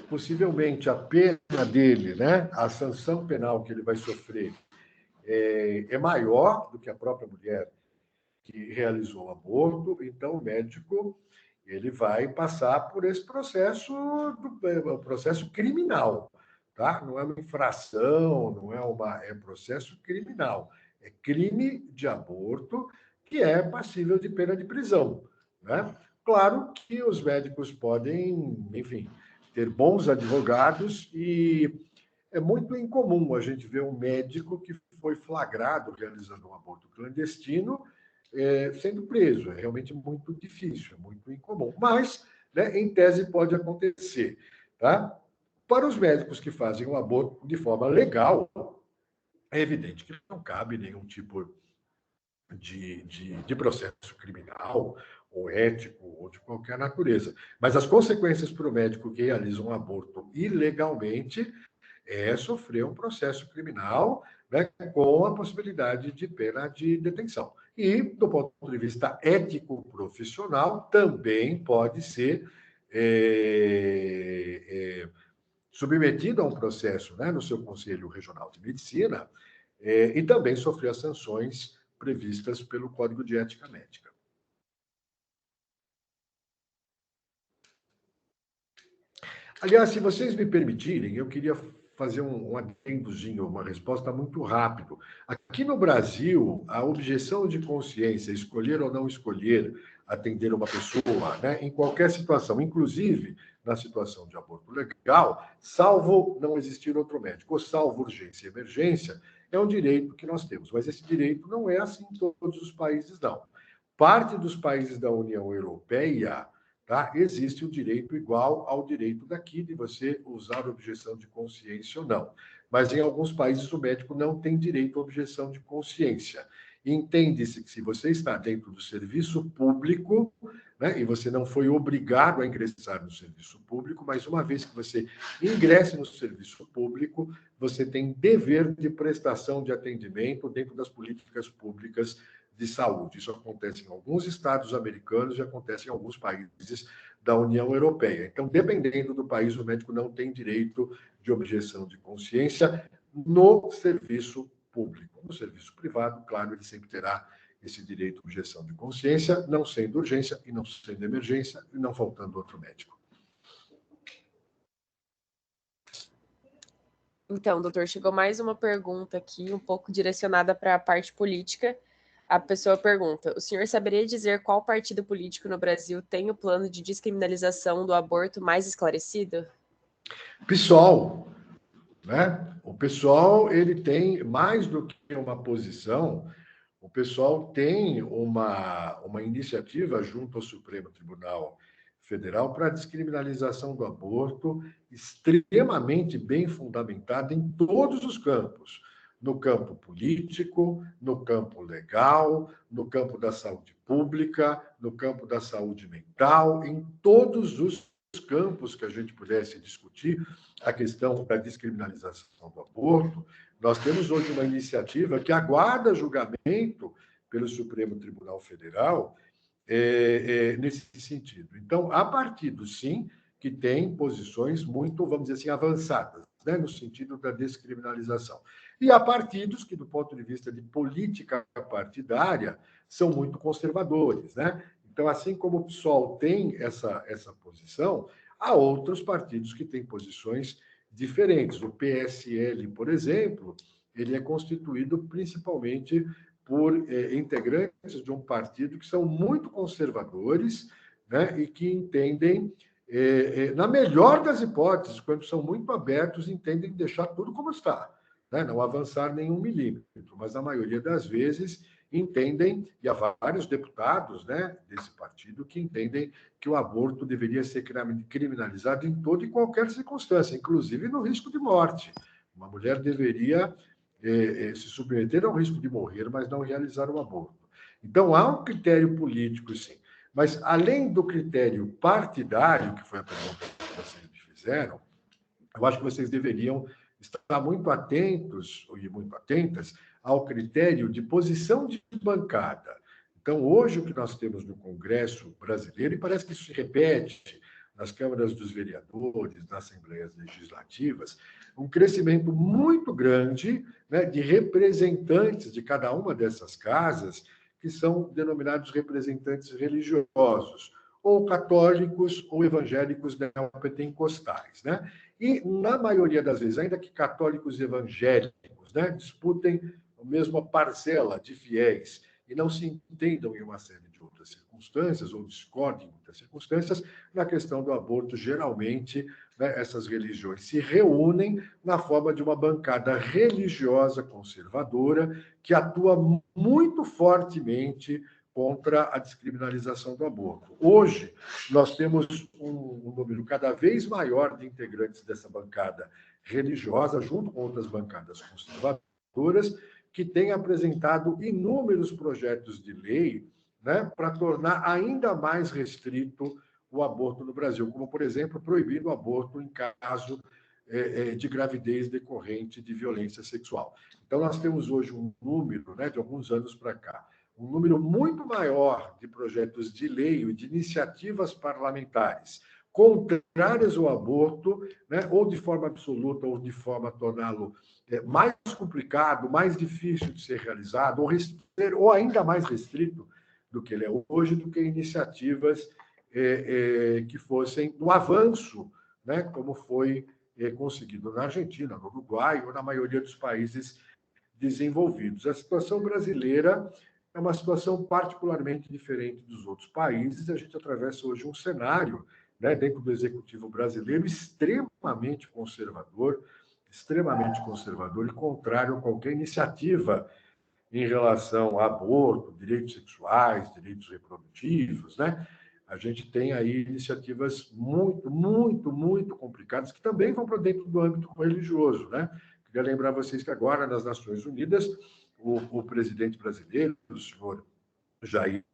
possivelmente a pena dele, né, a sanção penal que ele vai sofrer é maior do que a própria mulher que realizou o aborto, então o médico ele vai passar por esse processo, processo criminal, tá? Não é uma infração, é processo criminal, é crime de aborto que é passível de pena de prisão, né? Claro que os médicos podem, enfim, ter bons advogados e é muito incomum a gente ver um médico que foi flagrado realizando um aborto clandestino sendo preso. É realmente muito difícil, é muito incomum. Mas, né, em tese, pode acontecer. Tá? Para os médicos que fazem o aborto de forma legal, é evidente que não cabe nenhum tipo de processo criminal ou ético ou de qualquer natureza. Mas as consequências para o médico que realiza um aborto ilegalmente é sofrer um processo criminal, né, com a possibilidade de pena de detenção. E, do ponto de vista ético-profissional, também pode ser submetido a um processo, né, no seu Conselho Regional de Medicina e também sofrer as sanções previstas pelo Código de Ética Médica. Aliás, se vocês me permitirem, eu queria fazer um adendozinho, uma resposta muito rápido. Aqui no Brasil, a objeção de consciência, escolher ou não escolher atender uma pessoa, né, em qualquer situação, inclusive na situação de aborto legal, salvo não existir outro médico, ou salvo urgência e emergência, é um direito que nós temos. Mas esse direito não é assim em todos os países, não. Parte dos países da União Europeia, tá, existe o direito igual ao direito daqui de você usar objeção de consciência ou não. Mas em alguns países o médico não tem direito à objeção de consciência. Entende-se que se você está dentro do serviço público, né, e você não foi obrigado a ingressar no serviço público, mas uma vez que você ingresse no serviço público, você tem dever de prestação de atendimento dentro das políticas públicas de saúde. Isso acontece em alguns estados americanos e acontece em alguns países da União Europeia. Então, dependendo do país, o médico não tem direito de objeção de consciência no serviço público. No serviço privado, claro, ele sempre terá esse direito de objeção de consciência, não sendo urgência e não sendo emergência e não faltando outro médico. Então, doutor, chegou mais uma pergunta aqui, um pouco direcionada para a parte política. A pessoa pergunta: o senhor saberia dizer qual partido político no Brasil tem o plano de descriminalização do aborto mais esclarecido? PSOL, né? O PSOL, ele tem mais do que uma posição, o PSOL tem uma iniciativa junto ao Supremo Tribunal Federal para a descriminalização do aborto, extremamente bem fundamentada em todos os campos. No campo político, no campo legal, no campo da saúde pública, no campo da saúde mental, em todos os campos que a gente pudesse discutir a questão da descriminalização do aborto. Nós temos hoje uma iniciativa que aguarda julgamento pelo Supremo Tribunal Federal nesse sentido. Então, há partidos, sim, que têm posições muito, vamos dizer assim, avançadas, né, no sentido da descriminalização. E há partidos que, do ponto de vista de política partidária, são muito conservadores, né? Então, assim como o PSOL tem essa posição, há outros partidos que têm posições diferentes. O PSL, por exemplo, ele é constituído principalmente por integrantes de um partido que são muito conservadores, né, e que entendem, na melhor das hipóteses, quando são muito abertos, entendem deixar tudo como está, né, não avançar nenhum milímetro, mas na maioria das vezes entendem, e há vários deputados, né, desse partido que entendem que o aborto deveria ser criminalizado em toda e qualquer circunstância, inclusive no risco de morte. Uma mulher deveria se submeter ao risco de morrer, mas não realizar o aborto. Então, há um critério político, sim. Mas, além do critério partidário, que foi a pergunta que vocês me fizeram, eu acho que vocês deveriam estar muito atentos e muito atentas ao critério de posição de bancada. Então, hoje, o que nós temos no Congresso brasileiro, e parece que isso se repete nas câmaras dos vereadores, nas assembleias legislativas, um crescimento muito grande, né, de representantes de cada uma dessas casas, que são denominados representantes religiosos, ou católicos ou evangélicos neopentecostais, né? E, na maioria das vezes, ainda que católicos evangélicos, né, disputem a mesma parcela de fiéis e não se entendam em uma série de outras circunstâncias, ou discordem em muitas circunstâncias, na questão do aborto, geralmente, né, essas religiões se reúnem na forma de uma bancada religiosa conservadora que atua muito fortemente contra a descriminalização do aborto. Hoje, nós temos um número cada vez maior de integrantes dessa bancada religiosa, junto com outras bancadas conservadoras, que têm apresentado inúmeros projetos de lei, né, para tornar ainda mais restrito o aborto no Brasil, como, por exemplo, proibir o aborto em caso de gravidez decorrente de violência sexual. Então, nós temos hoje um número, né, de alguns anos para cá, um número muito maior de projetos de lei e de iniciativas parlamentares contrárias ao aborto, né, ou de forma absoluta, ou de forma a torná-lo mais complicado, mais difícil de ser realizado, ou ainda mais restrito do que ele é hoje, do que iniciativas que fossem no avanço, né, como foi conseguido na Argentina, no Uruguai ou na maioria dos países desenvolvidos. A situação brasileira é uma situação particularmente diferente dos outros países. A gente atravessa hoje um cenário, né, dentro do executivo brasileiro extremamente conservador e contrário a qualquer iniciativa em relação a aborto, direitos sexuais, direitos reprodutivos, né? A gente tem aí iniciativas muito complicadas que também vão para dentro do âmbito religioso, né? Queria lembrar vocês que agora, nas Nações Unidas, o presidente brasileiro, o senhor Jair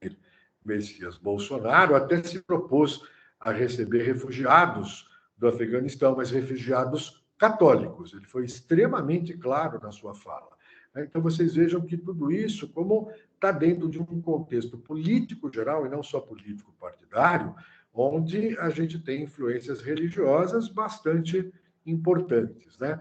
Messias Bolsonaro, até se propôs a receber refugiados do Afeganistão, mas refugiados católicos. Ele foi extremamente claro na sua fala. Então, vocês vejam que tudo isso, como está dentro de um contexto político geral, e não só político partidário, onde a gente tem influências religiosas bastante importantes, né?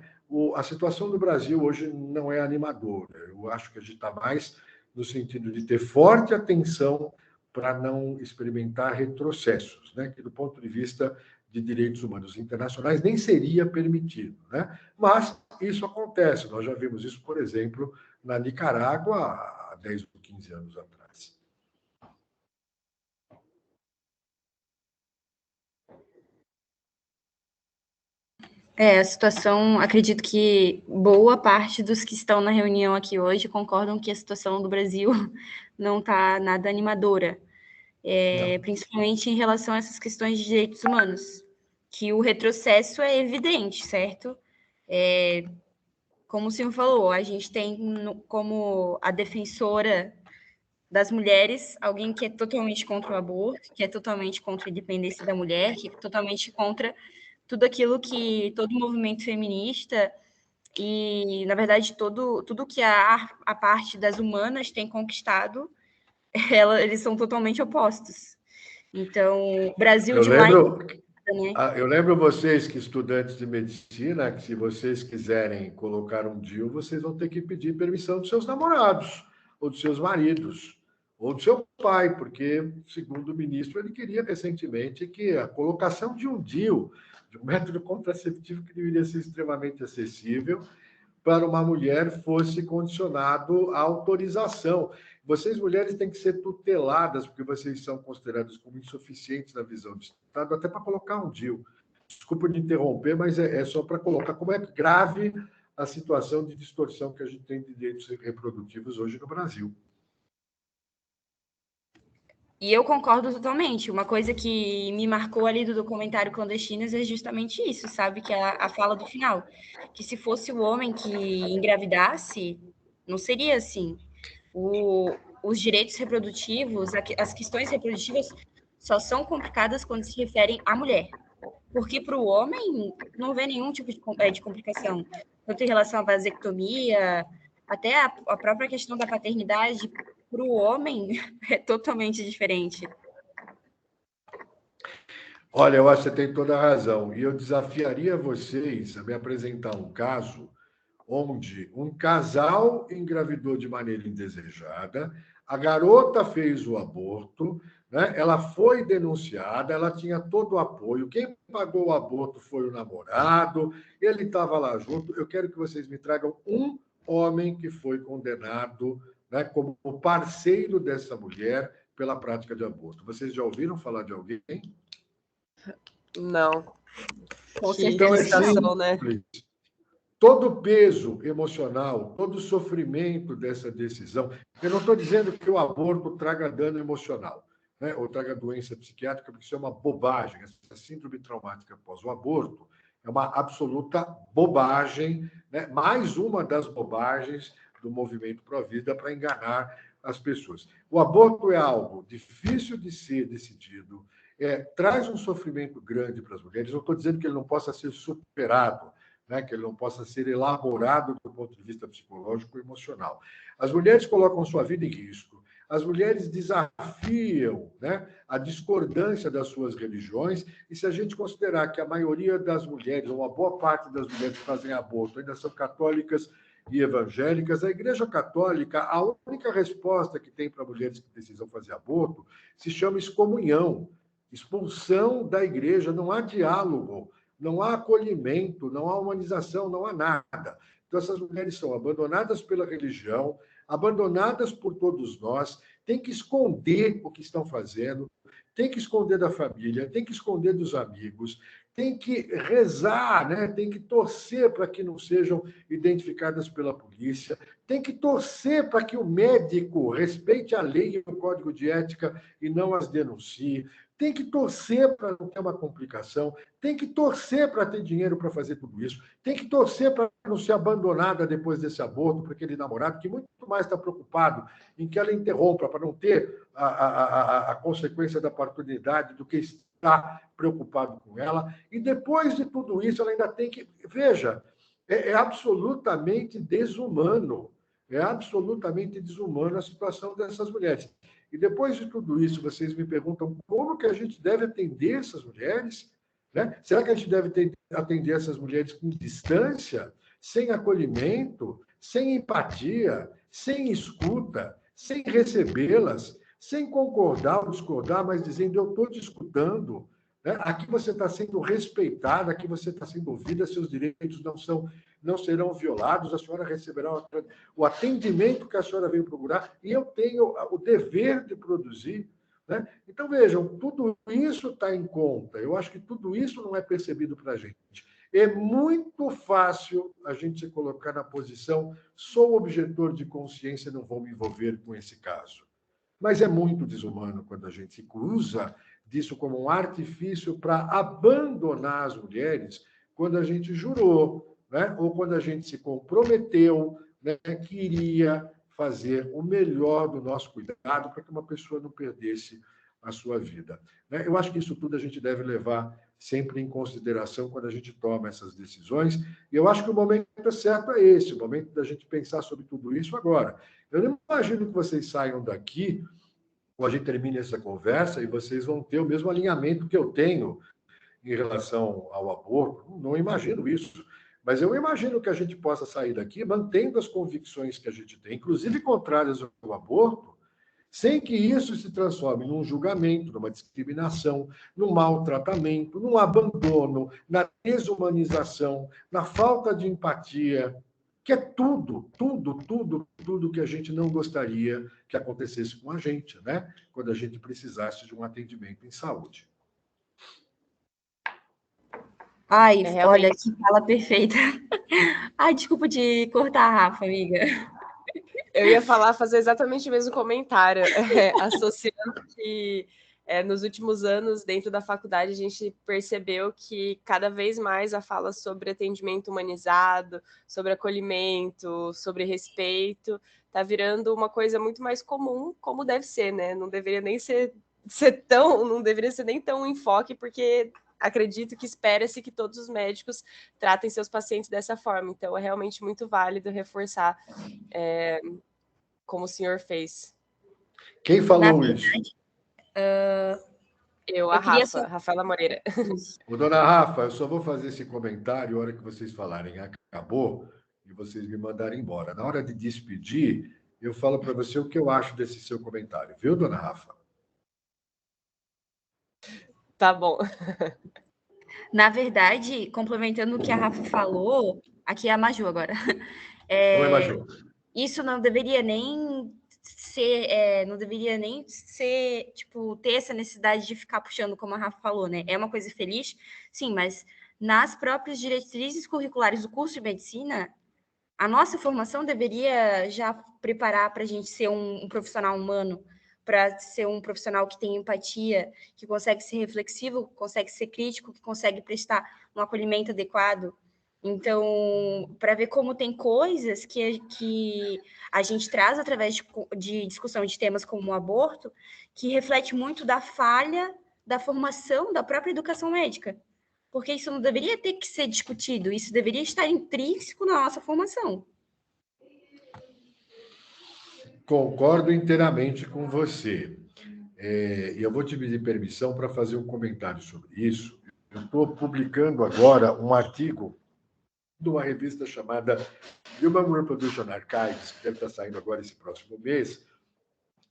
A situação do Brasil hoje não é animadora. Eu acho que a gente está mais no sentido de ter forte atenção para não experimentar retrocessos, né? Que do ponto de vista de direitos humanos internacionais nem seria permitido, né? Mas isso acontece. Nós já vimos isso, por exemplo, na Nicarágua há 10 ou 15 anos atrás. A situação, acredito que boa parte dos que estão na reunião aqui hoje concordam que a situação do Brasil não está nada animadora, principalmente em relação a essas questões de direitos humanos, que o retrocesso é evidente, certo? Como o senhor falou, a gente tem como a defensora das mulheres alguém que é totalmente contra o aborto, que é totalmente contra a independência da mulher, que é totalmente contra tudo aquilo que todo movimento feminista e, na verdade, tudo que a parte das humanas tem conquistado, eles são totalmente opostos. Então, o Brasil de um lado... Eu lembro vocês que estudantes de medicina, que se vocês quiserem colocar um DIU, vocês vão ter que pedir permissão dos seus namorados, ou dos seus maridos, ou do seu pai, porque, segundo o ministro, ele queria recentemente que a colocação de um DIU, de um método contraceptivo que deveria ser extremamente acessível, para uma mulher fosse condicionado à autorização. Vocês, mulheres, têm que ser tuteladas, porque vocês são consideradas como insuficientes na visão do Estado, até para colocar um DIU. Desculpa de interromper, mas é só para colocar como é grave a situação de distorção que a gente tem de direitos reprodutivos hoje no Brasil. E eu concordo totalmente. Uma coisa que me marcou ali do documentário Clandestinos é justamente isso, sabe? Que é a fala do final. Que se fosse o homem que engravidasse, não seria assim. Os direitos reprodutivos, as questões reprodutivas só são complicadas quando se referem à mulher. Porque para o homem não vê nenhum tipo de complicação. Tanto em relação à vasectomia, até a própria questão da paternidade, para o homem é totalmente diferente. Olha, eu acho que você tem toda a razão. E eu desafiaria vocês a me apresentar um caso onde um casal engravidou de maneira indesejada, a garota fez o aborto, né? Ela foi denunciada, ela tinha todo o apoio. Quem pagou o aborto foi o namorado, ele estava lá junto. Eu quero que vocês me tragam um homem que foi condenado, né, como parceiro dessa mulher pela prática de aborto. Vocês já ouviram falar de alguém? Não. Com certeza Então, não, né? Todo o peso emocional, todo o sofrimento dessa decisão. Eu não estou dizendo que o aborto traga dano emocional, né, ou traga doença psiquiátrica, porque isso é uma bobagem. Essa síndrome traumática após o aborto é uma absoluta bobagem, né? Mais uma das bobagens do movimento pró-vida para enganar as pessoas. O aborto é algo difícil de ser decidido, traz um sofrimento grande para as mulheres. Não estou dizendo que ele não possa ser superado, né, que ele não possa ser elaborado do ponto de vista psicológico e emocional. As mulheres colocam sua vida em risco, as mulheres desafiam, né, a discordância das suas religiões, e se a gente considerar que a maioria das mulheres, ou uma boa parte das mulheres que fazem aborto, ainda são católicas e evangélicas, a Igreja Católica, a única resposta que tem para mulheres que precisam fazer aborto se chama excomunhão, expulsão da igreja, não há diálogo. não há acolhimento, não há humanização, não há nada. Então, essas mulheres são abandonadas pela religião, abandonadas por todos nós, têm que esconder o que estão fazendo, têm que esconder da família, têm que esconder dos amigos, têm que rezar, né? Têm que torcer para que não sejam identificadas pela polícia, tem que torcer para que o médico respeite a lei e o código de ética e não as denuncie, tem que torcer para não ter uma complicação, tem que torcer para ter dinheiro para fazer tudo isso, tem que torcer para não ser abandonada depois desse aborto por aquele namorado que muito mais está preocupado em que ela interrompa para não ter a consequência da paternidade do que está preocupado com ela. E depois de tudo isso, ela ainda tem que... Veja, é absolutamente desumano. É absolutamente desumano a situação dessas mulheres. E depois de tudo isso, vocês me perguntam como que a gente deve atender essas mulheres? Né? Será que a gente deve atender essas mulheres com distância, sem acolhimento, sem empatia, sem escuta, sem recebê-las, sem concordar ou discordar, mas dizendo, eu estou te escutando, né? Aqui você está sendo respeitada, aqui você está sendo ouvida, seus direitos não serão violados, a senhora receberá o atendimento que a senhora veio procurar, e eu tenho o dever de produzir. Né? Então, vejam, tudo isso está em conta. Eu acho que tudo isso não é percebido para a gente. É muito fácil a gente se colocar na posição, sou objetor de consciência, não vou me envolver com esse caso. Mas é muito desumano quando a gente usa disso como um artifício para abandonar as mulheres quando a gente jurou, né? Ou quando a gente se comprometeu, né, que iria fazer o melhor do nosso cuidado para que uma pessoa não perdesse a sua vida. Né? Eu acho que isso tudo a gente deve levar sempre em consideração quando a gente toma essas decisões, e eu acho que o momento certo é esse, o momento da gente pensar sobre tudo isso agora. Eu não imagino que vocês saiam daqui, ou a gente termine essa conversa, e vocês vão ter o mesmo alinhamento que eu tenho em relação ao aborto. Não imagino isso. Mas eu imagino que a gente possa sair daqui mantendo as convicções que a gente tem, inclusive contrárias ao aborto, sem que isso se transforme num julgamento, numa discriminação, num maltratamento, num abandono, na desumanização, na falta de empatia, que é tudo que a gente não gostaria que acontecesse com a gente, né? Quando a gente precisasse de um atendimento em saúde. Ai, olha, que fala perfeita. Ai, desculpa de cortar, Rafa, amiga. Eu ia fazer exatamente o mesmo comentário, associando que nos últimos anos, dentro da faculdade, a gente percebeu que cada vez mais a fala sobre atendimento humanizado, sobre acolhimento, sobre respeito, está virando uma coisa muito mais comum, como deve ser, né? Não deveria nem não deveria ser nem tão enfoque, porque acredito que espera-se que todos os médicos tratem seus pacientes dessa forma. Então, é realmente muito válido reforçar como o senhor fez. Quem falou isso? Rafaela Moreira. Ô, dona Rafa, eu só vou fazer esse comentário a hora que vocês falarem acabou e vocês me mandarem embora. Na hora de despedir, eu falo para você o que eu acho desse seu comentário, viu, dona Rafa? Tá bom. Na verdade, complementando o que a Rafa falou, aqui é a Maju agora. Oi, Maju. Isso não deveria nem ser, tipo, ter essa necessidade de ficar puxando, como a Rafa falou, né? É uma coisa feliz, sim, mas nas próprias diretrizes curriculares do curso de medicina, a nossa formação deveria já preparar para a gente ser um profissional humano, para ser um profissional que tem empatia, que consegue ser reflexivo, que consegue ser crítico, que consegue prestar um acolhimento adequado. Então, para ver como tem coisas que a gente traz através de discussão de temas como o aborto, que reflete muito da falha da formação da própria educação médica. Porque isso não deveria ter que ser discutido, isso deveria estar intrínseco na nossa formação. Concordo inteiramente com você. E eu vou te pedir permissão para fazer um comentário sobre isso. Eu estou publicando agora um artigo de uma revista chamada Human Reproduction Archives, que deve estar saindo agora esse próximo mês.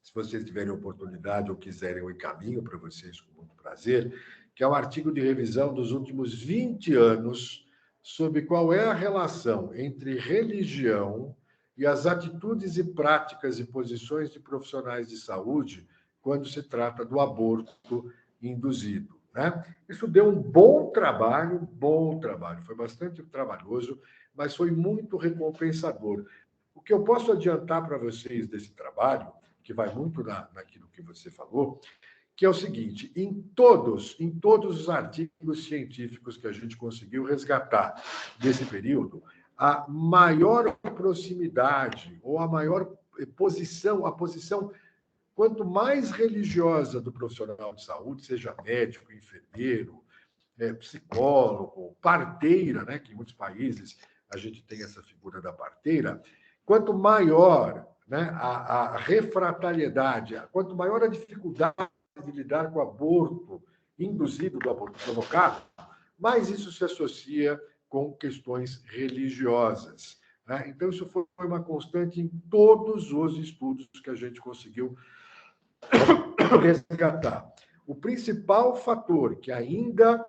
Se vocês tiverem oportunidade ou quiserem, eu encaminho para vocês com muito prazer, que é um artigo de revisão dos últimos 20 anos sobre qual é a relação entre religião e as atitudes e práticas e posições de profissionais de saúde quando se trata do aborto induzido, né? Isso deu um bom trabalho, foi bastante trabalhoso, mas foi muito recompensador. O que eu posso adiantar para vocês desse trabalho, que vai muito naquilo que você falou, que é o seguinte: em todos os artigos científicos que a gente conseguiu resgatar desse período, a maior proximidade ou a maior posição, a posição quanto mais religiosa do profissional de saúde, seja médico, enfermeiro, psicólogo, parteira, né, que em muitos países a gente tem essa figura da parteira, quanto maior, né, a refratariedade, quanto maior a dificuldade de lidar com o aborto induzido, do aborto provocado, mais isso se associa com questões religiosas, né? Então, isso foi uma constante em todos os estudos que a gente conseguiu resgatar. O principal fator que ainda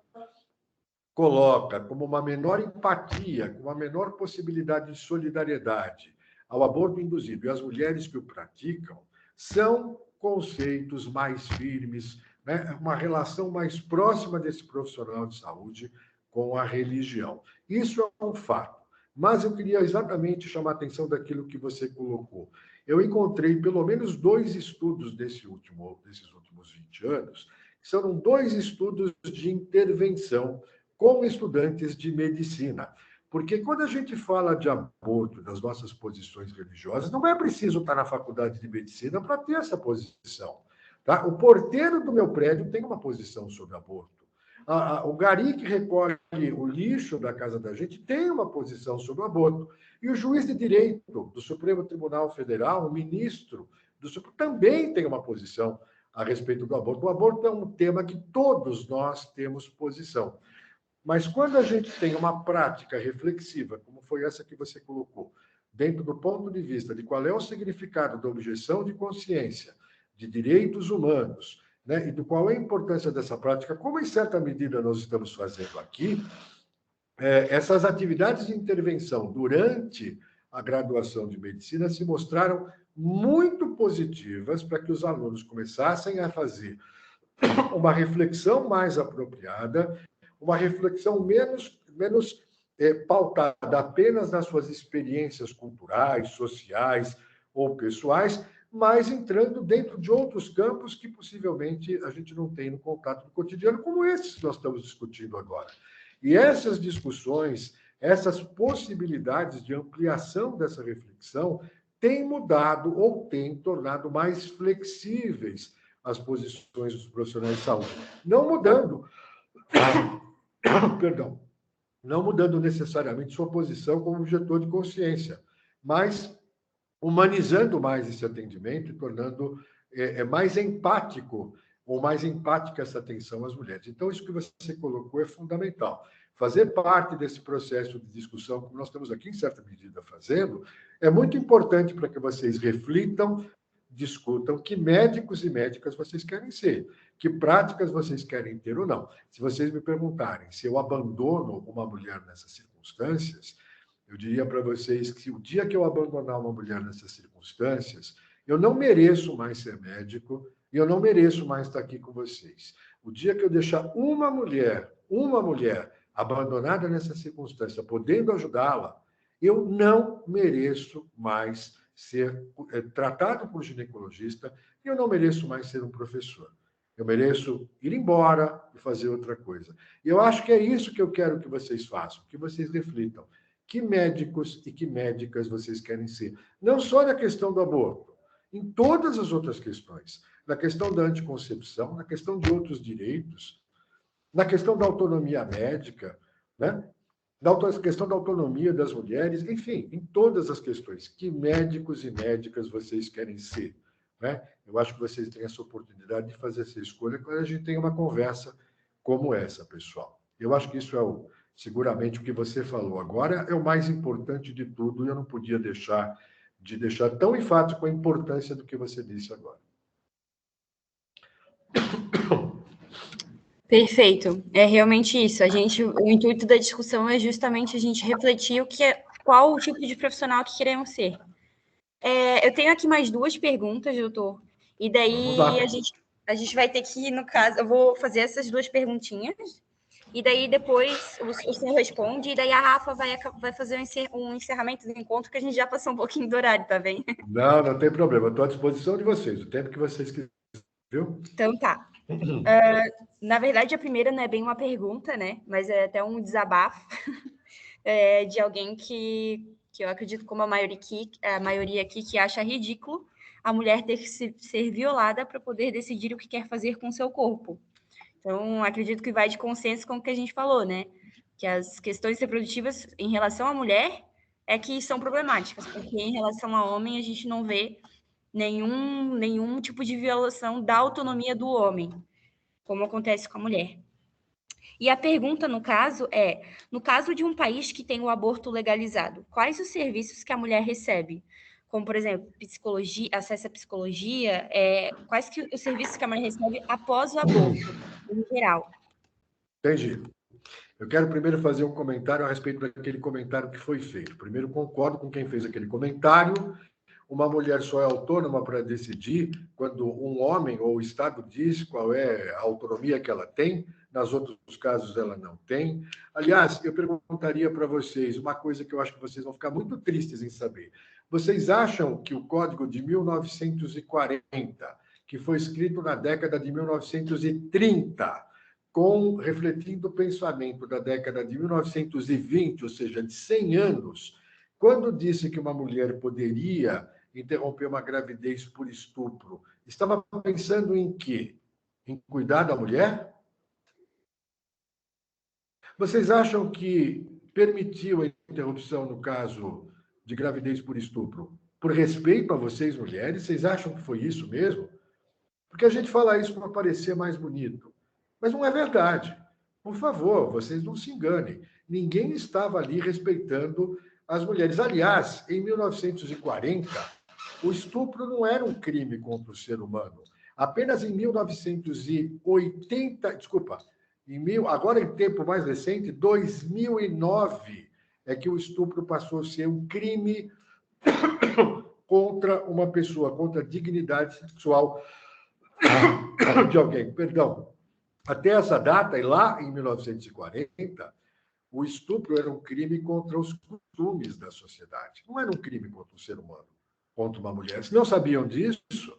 coloca como uma menor empatia, com uma menor possibilidade de solidariedade ao aborto induzido e às mulheres que o praticam, são conceitos mais firmes, né? Uma relação mais próxima desse profissional de saúde com a religião. Isso é um fato. Mas eu queria exatamente chamar a atenção daquilo que você colocou. Eu encontrei pelo menos 2 estudos desses últimos 20 anos, que são 2 estudos de intervenção com estudantes de medicina. Porque quando a gente fala de aborto, das nossas posições religiosas, não é preciso estar na faculdade de medicina para ter essa posição. Tá? O porteiro do meu prédio tem uma posição sobre aborto. O gari que recolhe o lixo da casa da gente tem uma posição sobre o aborto. E o juiz de direito do Supremo Tribunal Federal, o ministro do Supremo, também tem uma posição a respeito do aborto. O aborto é um tema que todos nós temos posição. Mas quando a gente tem uma prática reflexiva, como foi essa que você colocou, dentro do ponto de vista de qual é o significado da objeção de consciência, de direitos humanos, né, e do qual é a importância dessa prática, como em certa medida nós estamos fazendo aqui, essas atividades de intervenção durante a graduação de medicina se mostraram muito positivas para que os alunos começassem a fazer uma reflexão mais apropriada, uma reflexão menos pautada apenas nas suas experiências culturais, sociais ou pessoais, mas entrando dentro de outros campos que possivelmente a gente não tem no contato do cotidiano, como esses que nós estamos discutindo agora. E essas discussões, essas possibilidades de ampliação dessa reflexão têm mudado ou têm tornado mais flexíveis as posições dos profissionais de saúde. Não mudando, perdão, não mudando necessariamente sua posição como objetor de consciência, mas humanizando mais esse atendimento e tornando mais empático ou mais empática essa atenção às mulheres. Então, isso que você colocou é fundamental. Fazer parte desse processo de discussão, como nós estamos aqui, em certa medida, fazendo, é muito importante para que vocês reflitam, discutam que médicos e médicas vocês querem ser, que práticas vocês querem ter ou não. Se vocês me perguntarem se eu abandono uma mulher nessas circunstâncias, eu diria para vocês que o dia que eu abandonar uma mulher nessas circunstâncias, eu não mereço mais ser médico e eu não mereço mais estar aqui com vocês. O dia que eu deixar uma mulher abandonada nessa circunstância, podendo ajudá-la, eu não mereço mais ser tratado por ginecologista e eu não mereço mais ser um professor. Eu mereço ir embora e fazer outra coisa. E eu acho que é isso que eu quero que vocês façam, que vocês reflitam. Que médicos e que médicas vocês querem ser? Não só na questão do aborto, em todas as outras questões. Na questão da anticoncepção, na questão de outros direitos, na questão da autonomia médica, né? Na questão da autonomia das mulheres, enfim, em todas as questões. Que médicos e médicas vocês querem ser? Né? Eu acho que vocês têm essa oportunidade de fazer essa escolha quando a gente tem uma conversa como essa, pessoal. Eu acho que isso é seguramente o que você falou agora é o mais importante de tudo e eu não podia deixar tão enfático a importância do que você disse agora. Perfeito. É realmente isso. O intuito da discussão é justamente a gente refletir qual o tipo de profissional que queremos ser. Eu tenho aqui mais 2 perguntas, doutor. E daí a gente vai ter que, no caso, eu vou fazer essas 2 perguntinhas. E daí depois o senhor responde, e daí a Rafa vai fazer um encerramento do encontro, que a gente já passou um pouquinho do horário, tá bem? Não tem problema. Estou à disposição de vocês, o tempo que vocês quiserem, viu? Então tá. Na verdade, a primeira não é bem uma pergunta, né? Mas é até um desabafo de alguém que eu acredito, como a maioria aqui, que acha ridículo a mulher ter que ser violada para poder decidir o que quer fazer com o seu corpo. Então, acredito que vai de consenso com o que a gente falou, né? Que as questões reprodutivas em relação à mulher é que são problemáticas, porque em relação ao homem a gente não vê nenhum tipo de violação da autonomia do homem, como acontece com a mulher. E a pergunta, no caso, no caso de um país que tem o aborto legalizado, quais os serviços que a mulher recebe? Como, por exemplo, psicologia, acesso à psicologia, quais que os serviços que a mulher recebe após o aborto, em geral? Entendi. Eu quero primeiro fazer um comentário a respeito daquele comentário que foi feito. Primeiro, concordo com quem fez aquele comentário. Uma mulher só é autônoma para decidir quando um homem ou o Estado diz qual é a autonomia que ela tem, nos outros casos ela não tem. Aliás, eu perguntaria para vocês uma coisa que eu acho que vocês vão ficar muito tristes em saber. Vocês acham que o Código de 1940, que foi escrito na década de 1930, refletindo o pensamento da década de 1920, ou seja, de 100 anos, quando disse que uma mulher poderia interromper uma gravidez por estupro, estava pensando em quê? Em cuidar da mulher? Vocês acham que permitiu a interrupção no caso de gravidez por estupro por respeito a vocês, mulheres? Vocês acham que foi isso mesmo? Porque a gente fala isso para parecer mais bonito, mas não é verdade. Por favor, vocês não se enganem. Ninguém estava ali respeitando as mulheres. Aliás, em 1940, o estupro não era um crime contra o ser humano. Apenas em 1980, desculpa, agora em tempo mais recente, 2009, é que o estupro passou a ser um crime contra uma pessoa, contra a dignidade sexual de alguém. Perdão. Até essa data, e lá em 1940, o estupro era um crime contra os costumes da sociedade. Não era um crime contra o ser humano, contra uma mulher. Eles não sabiam disso.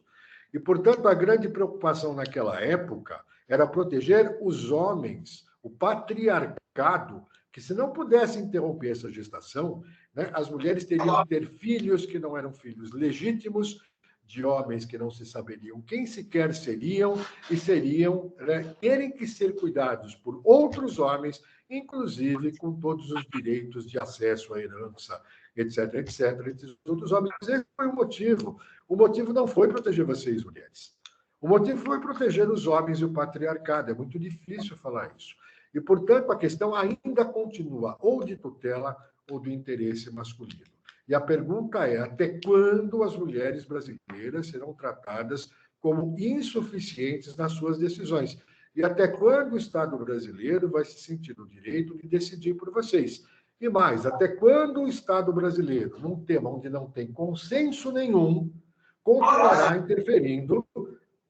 E, portanto, a grande preocupação naquela época era proteger os homens, o patriarcado, que se não pudesse interromper essa gestação, né, as mulheres teriam que ter filhos que não eram filhos legítimos, de homens que não se saberiam quem sequer seriam, e seriam, né, terem que ser cuidados por outros homens, inclusive com todos os direitos de acesso à herança, etc., etc., entre os outros homens. Esse foi o motivo. O motivo não foi proteger vocês, mulheres. O motivo foi proteger os homens e o patriarcado. É muito difícil falar isso. E, portanto, a questão ainda continua ou de tutela ou do interesse masculino. E a pergunta é: até quando as mulheres brasileiras serão tratadas como insuficientes nas suas decisões? E até quando o Estado brasileiro vai se sentir no direito de decidir por vocês? E mais, até quando o Estado brasileiro, num tema onde não tem consenso nenhum, continuará interferindo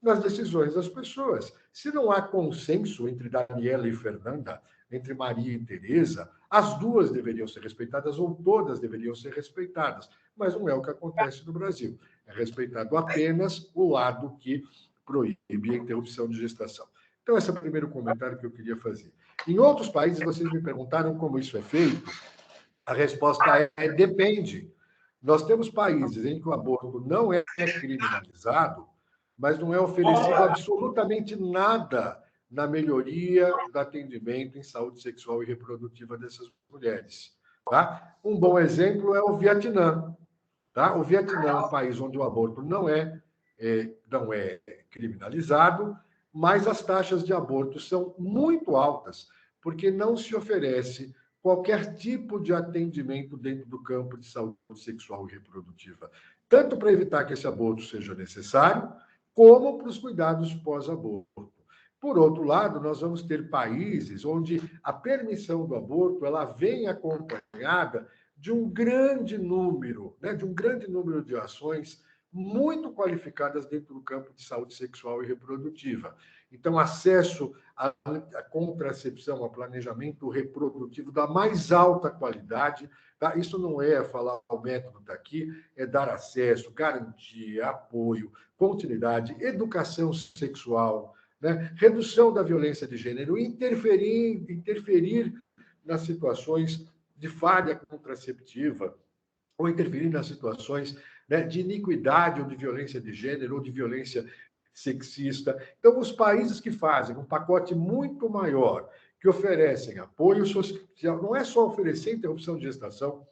nas decisões das pessoas? Se não há consenso entre Daniela e Fernanda, entre Maria e Teresa, as duas deveriam ser respeitadas ou todas deveriam ser respeitadas, mas não é o que acontece no Brasil. É respeitado apenas o lado que proíbe a interrupção de gestação. Então, esse é o primeiro comentário que eu queria fazer. Em outros países, vocês me perguntaram como isso é feito. A resposta é: depende. Nós temos países em que o aborto não é criminalizado, mas não é oferecido absolutamente nada na melhoria do atendimento em saúde sexual e reprodutiva dessas mulheres. Tá? Um bom exemplo é o Vietnã. Tá? O Vietnã é um país onde o aborto não é criminalizado, mas as taxas de aborto são muito altas, porque não se oferece qualquer tipo de atendimento dentro do campo de saúde sexual e reprodutiva, tanto para evitar que esse aborto seja necessário, como para os cuidados pós-aborto. Por outro lado, nós vamos ter países onde a permissão do aborto ela vem acompanhada de um grande número, né, de um grande número de ações muito qualificadas dentro do campo de saúde sexual e reprodutiva. Então, acesso à contracepção, a planejamento reprodutivo da mais alta qualidade. Tá? Isso não é falar o método está aqui, é dar acesso, garantia, apoio, continuidade, educação sexual, né? Redução da violência de gênero, interferir nas situações de falha contraceptiva, ou interferir nas situações, né, de iniquidade ou de violência de gênero ou de violência sexista. Então, os países que fazem um pacote muito maior, que oferecem apoio social, não é só oferecer interrupção de gestação,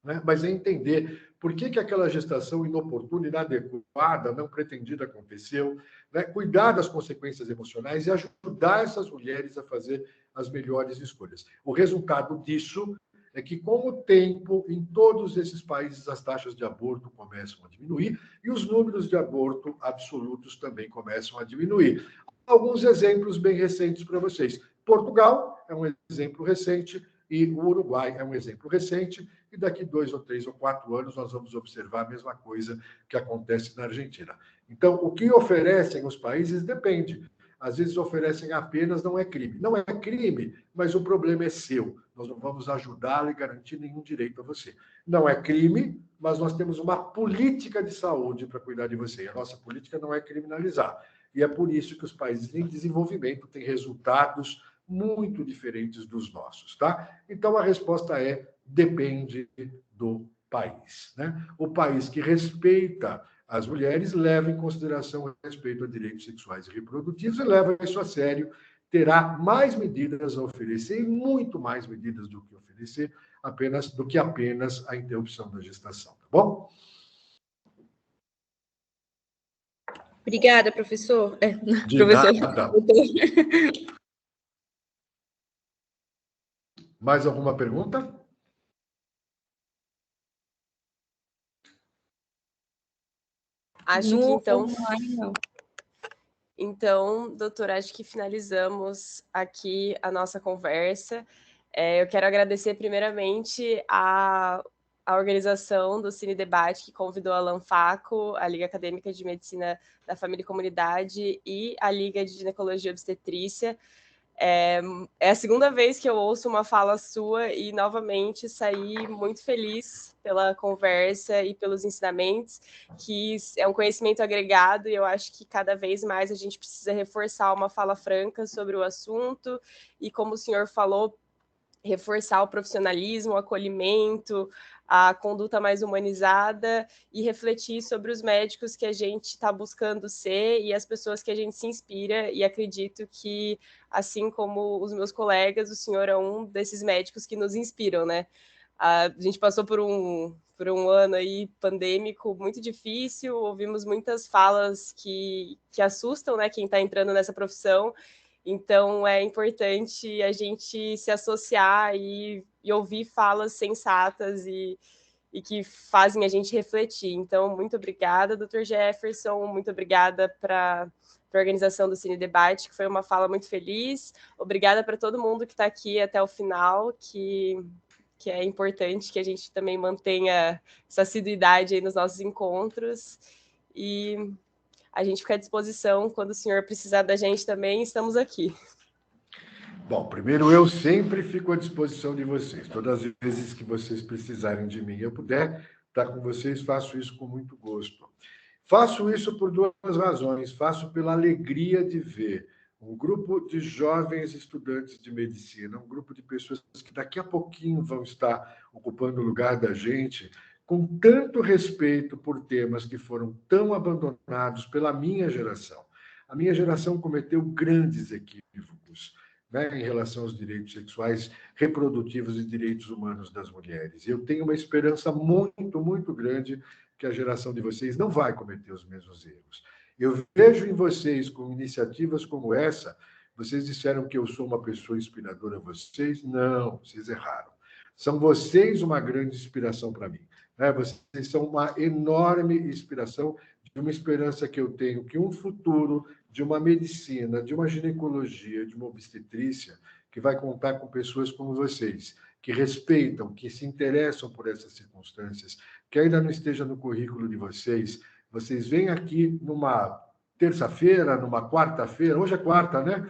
né, mas é entender por que aquela gestação inoportuna, inadequada, não pretendida aconteceu, né, cuidar das consequências emocionais e ajudar essas mulheres a fazer as melhores escolhas. O resultado disso é que, com o tempo, em todos esses países, as taxas de aborto começam a diminuir e os números de aborto absolutos também começam a diminuir. Alguns exemplos bem recentes para vocês. Portugal é um exemplo recente e o Uruguai é um exemplo recente, e daqui 2 ou 3 ou 4 anos nós vamos observar a mesma coisa que acontece na Argentina. Então, o que oferecem os países depende. Às vezes oferecem apenas, não é crime. Não é crime, mas o problema é seu. Nós não vamos ajudá-lo e garantir nenhum direito a você. Não é crime, mas nós temos uma política de saúde para cuidar de você. E a nossa política não é criminalizar. E é por isso que os países em desenvolvimento têm resultados muito diferentes dos nossos, tá? Então, a resposta é: depende do país, né? O país que respeita as mulheres leva em consideração o respeito a direitos sexuais e reprodutivos e leva isso a sério, terá mais medidas a oferecer, e muito mais medidas do que oferecer, do que apenas a interrupção da gestação, tá bom? Obrigada, professor. De nada. Mais alguma pergunta? Acho que então, doutora, acho que finalizamos aqui a nossa conversa. Eu quero agradecer primeiramente a organização do Cine Debate, que convidou a Lanfaco, a Liga Acadêmica de Medicina da Família e Comunidade e a Liga de Ginecologia e Obstetrícia. É a segunda vez que eu ouço uma fala sua e, novamente, saí muito feliz pela conversa e pelos ensinamentos, que é um conhecimento agregado e eu acho que cada vez mais a gente precisa reforçar uma fala franca sobre o assunto e, como o senhor falou, reforçar o profissionalismo, o acolhimento, a conduta mais humanizada e refletir sobre os médicos que a gente está buscando ser e as pessoas que a gente se inspira, e acredito que, assim como os meus colegas, o senhor é um desses médicos que nos inspiram, né? A gente passou por um ano aí pandêmico muito difícil, ouvimos muitas falas que assustam, né, quem está entrando nessa profissão. Então, é importante a gente se associar e ouvir falas sensatas e que fazem a gente refletir. Então, muito obrigada, Dr. Jefferson, muito obrigada para a organização do Cine Debate, que foi uma fala muito feliz. Obrigada para todo mundo que está aqui até o final, que é importante que a gente também mantenha essa assiduidade aí nos nossos encontros. E a gente fica à disposição quando o senhor precisar da gente também, estamos aqui. Bom, primeiro, eu sempre fico à disposição de vocês. Todas as vezes que vocês precisarem de mim e eu puder estar com vocês, faço isso com muito gosto. Faço isso por 2 razões. Faço pela alegria de ver um grupo de jovens estudantes de medicina, um grupo de pessoas que daqui a pouquinho vão estar ocupando o lugar da gente, com tanto respeito por temas que foram tão abandonados pela minha geração. A minha geração cometeu grandes equívocos, né, em relação aos direitos sexuais, reprodutivos e direitos humanos das mulheres. Eu tenho uma esperança muito, muito grande que a geração de vocês não vai cometer os mesmos erros. Eu vejo em vocês, com iniciativas como essa, vocês disseram que eu sou uma pessoa inspiradora a vocês. Não, vocês erraram. São vocês uma grande inspiração para mim, né? Vocês são uma enorme inspiração, de uma esperança que eu tenho, que um futuro de uma medicina, de uma ginecologia, de uma obstetrícia, que vai contar com pessoas como vocês, que respeitam, que se interessam por essas circunstâncias, que ainda não esteja no currículo de vocês. Vocês vêm aqui numa terça-feira, numa quarta-feira, hoje é quarta, né?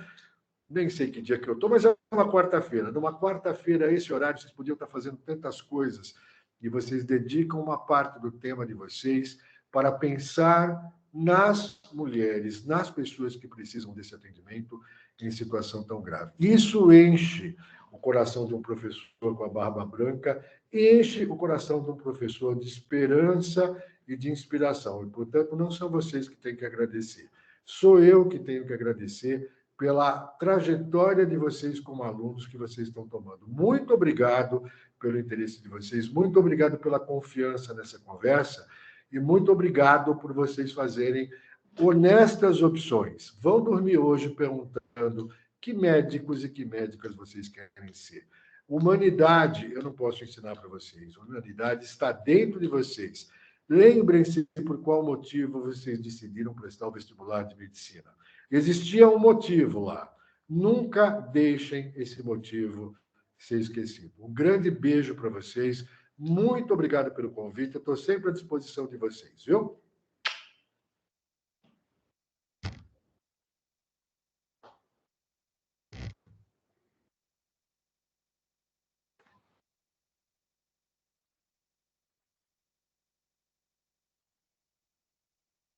Nem sei que dia que eu estou, mas é uma quarta-feira. Numa quarta-feira, esse horário, vocês podiam estar fazendo tantas coisas, e vocês dedicam uma parte do tema de vocês para pensar nas mulheres, nas pessoas que precisam desse atendimento em situação tão grave. Isso enche o coração de um professor com a barba branca, enche o coração de um professor de esperança e de inspiração. E, portanto, não são vocês que têm que agradecer. Sou eu que tenho que agradecer pela trajetória de vocês como alunos que vocês estão tomando. Muito obrigado pelo interesse de vocês, muito obrigado pela confiança nessa conversa e muito obrigado por vocês fazerem honestas opções. Vão dormir hoje perguntando que médicos e que médicas vocês querem ser. Humanidade, eu não posso ensinar para vocês. Humanidade está dentro de vocês. Lembrem-se por qual motivo vocês decidiram prestar o vestibular de medicina. Existia um motivo lá. Nunca deixem esse motivo ser esquecido. Um grande beijo para vocês. Muito obrigado pelo convite. Eu estou sempre à disposição de vocês, viu?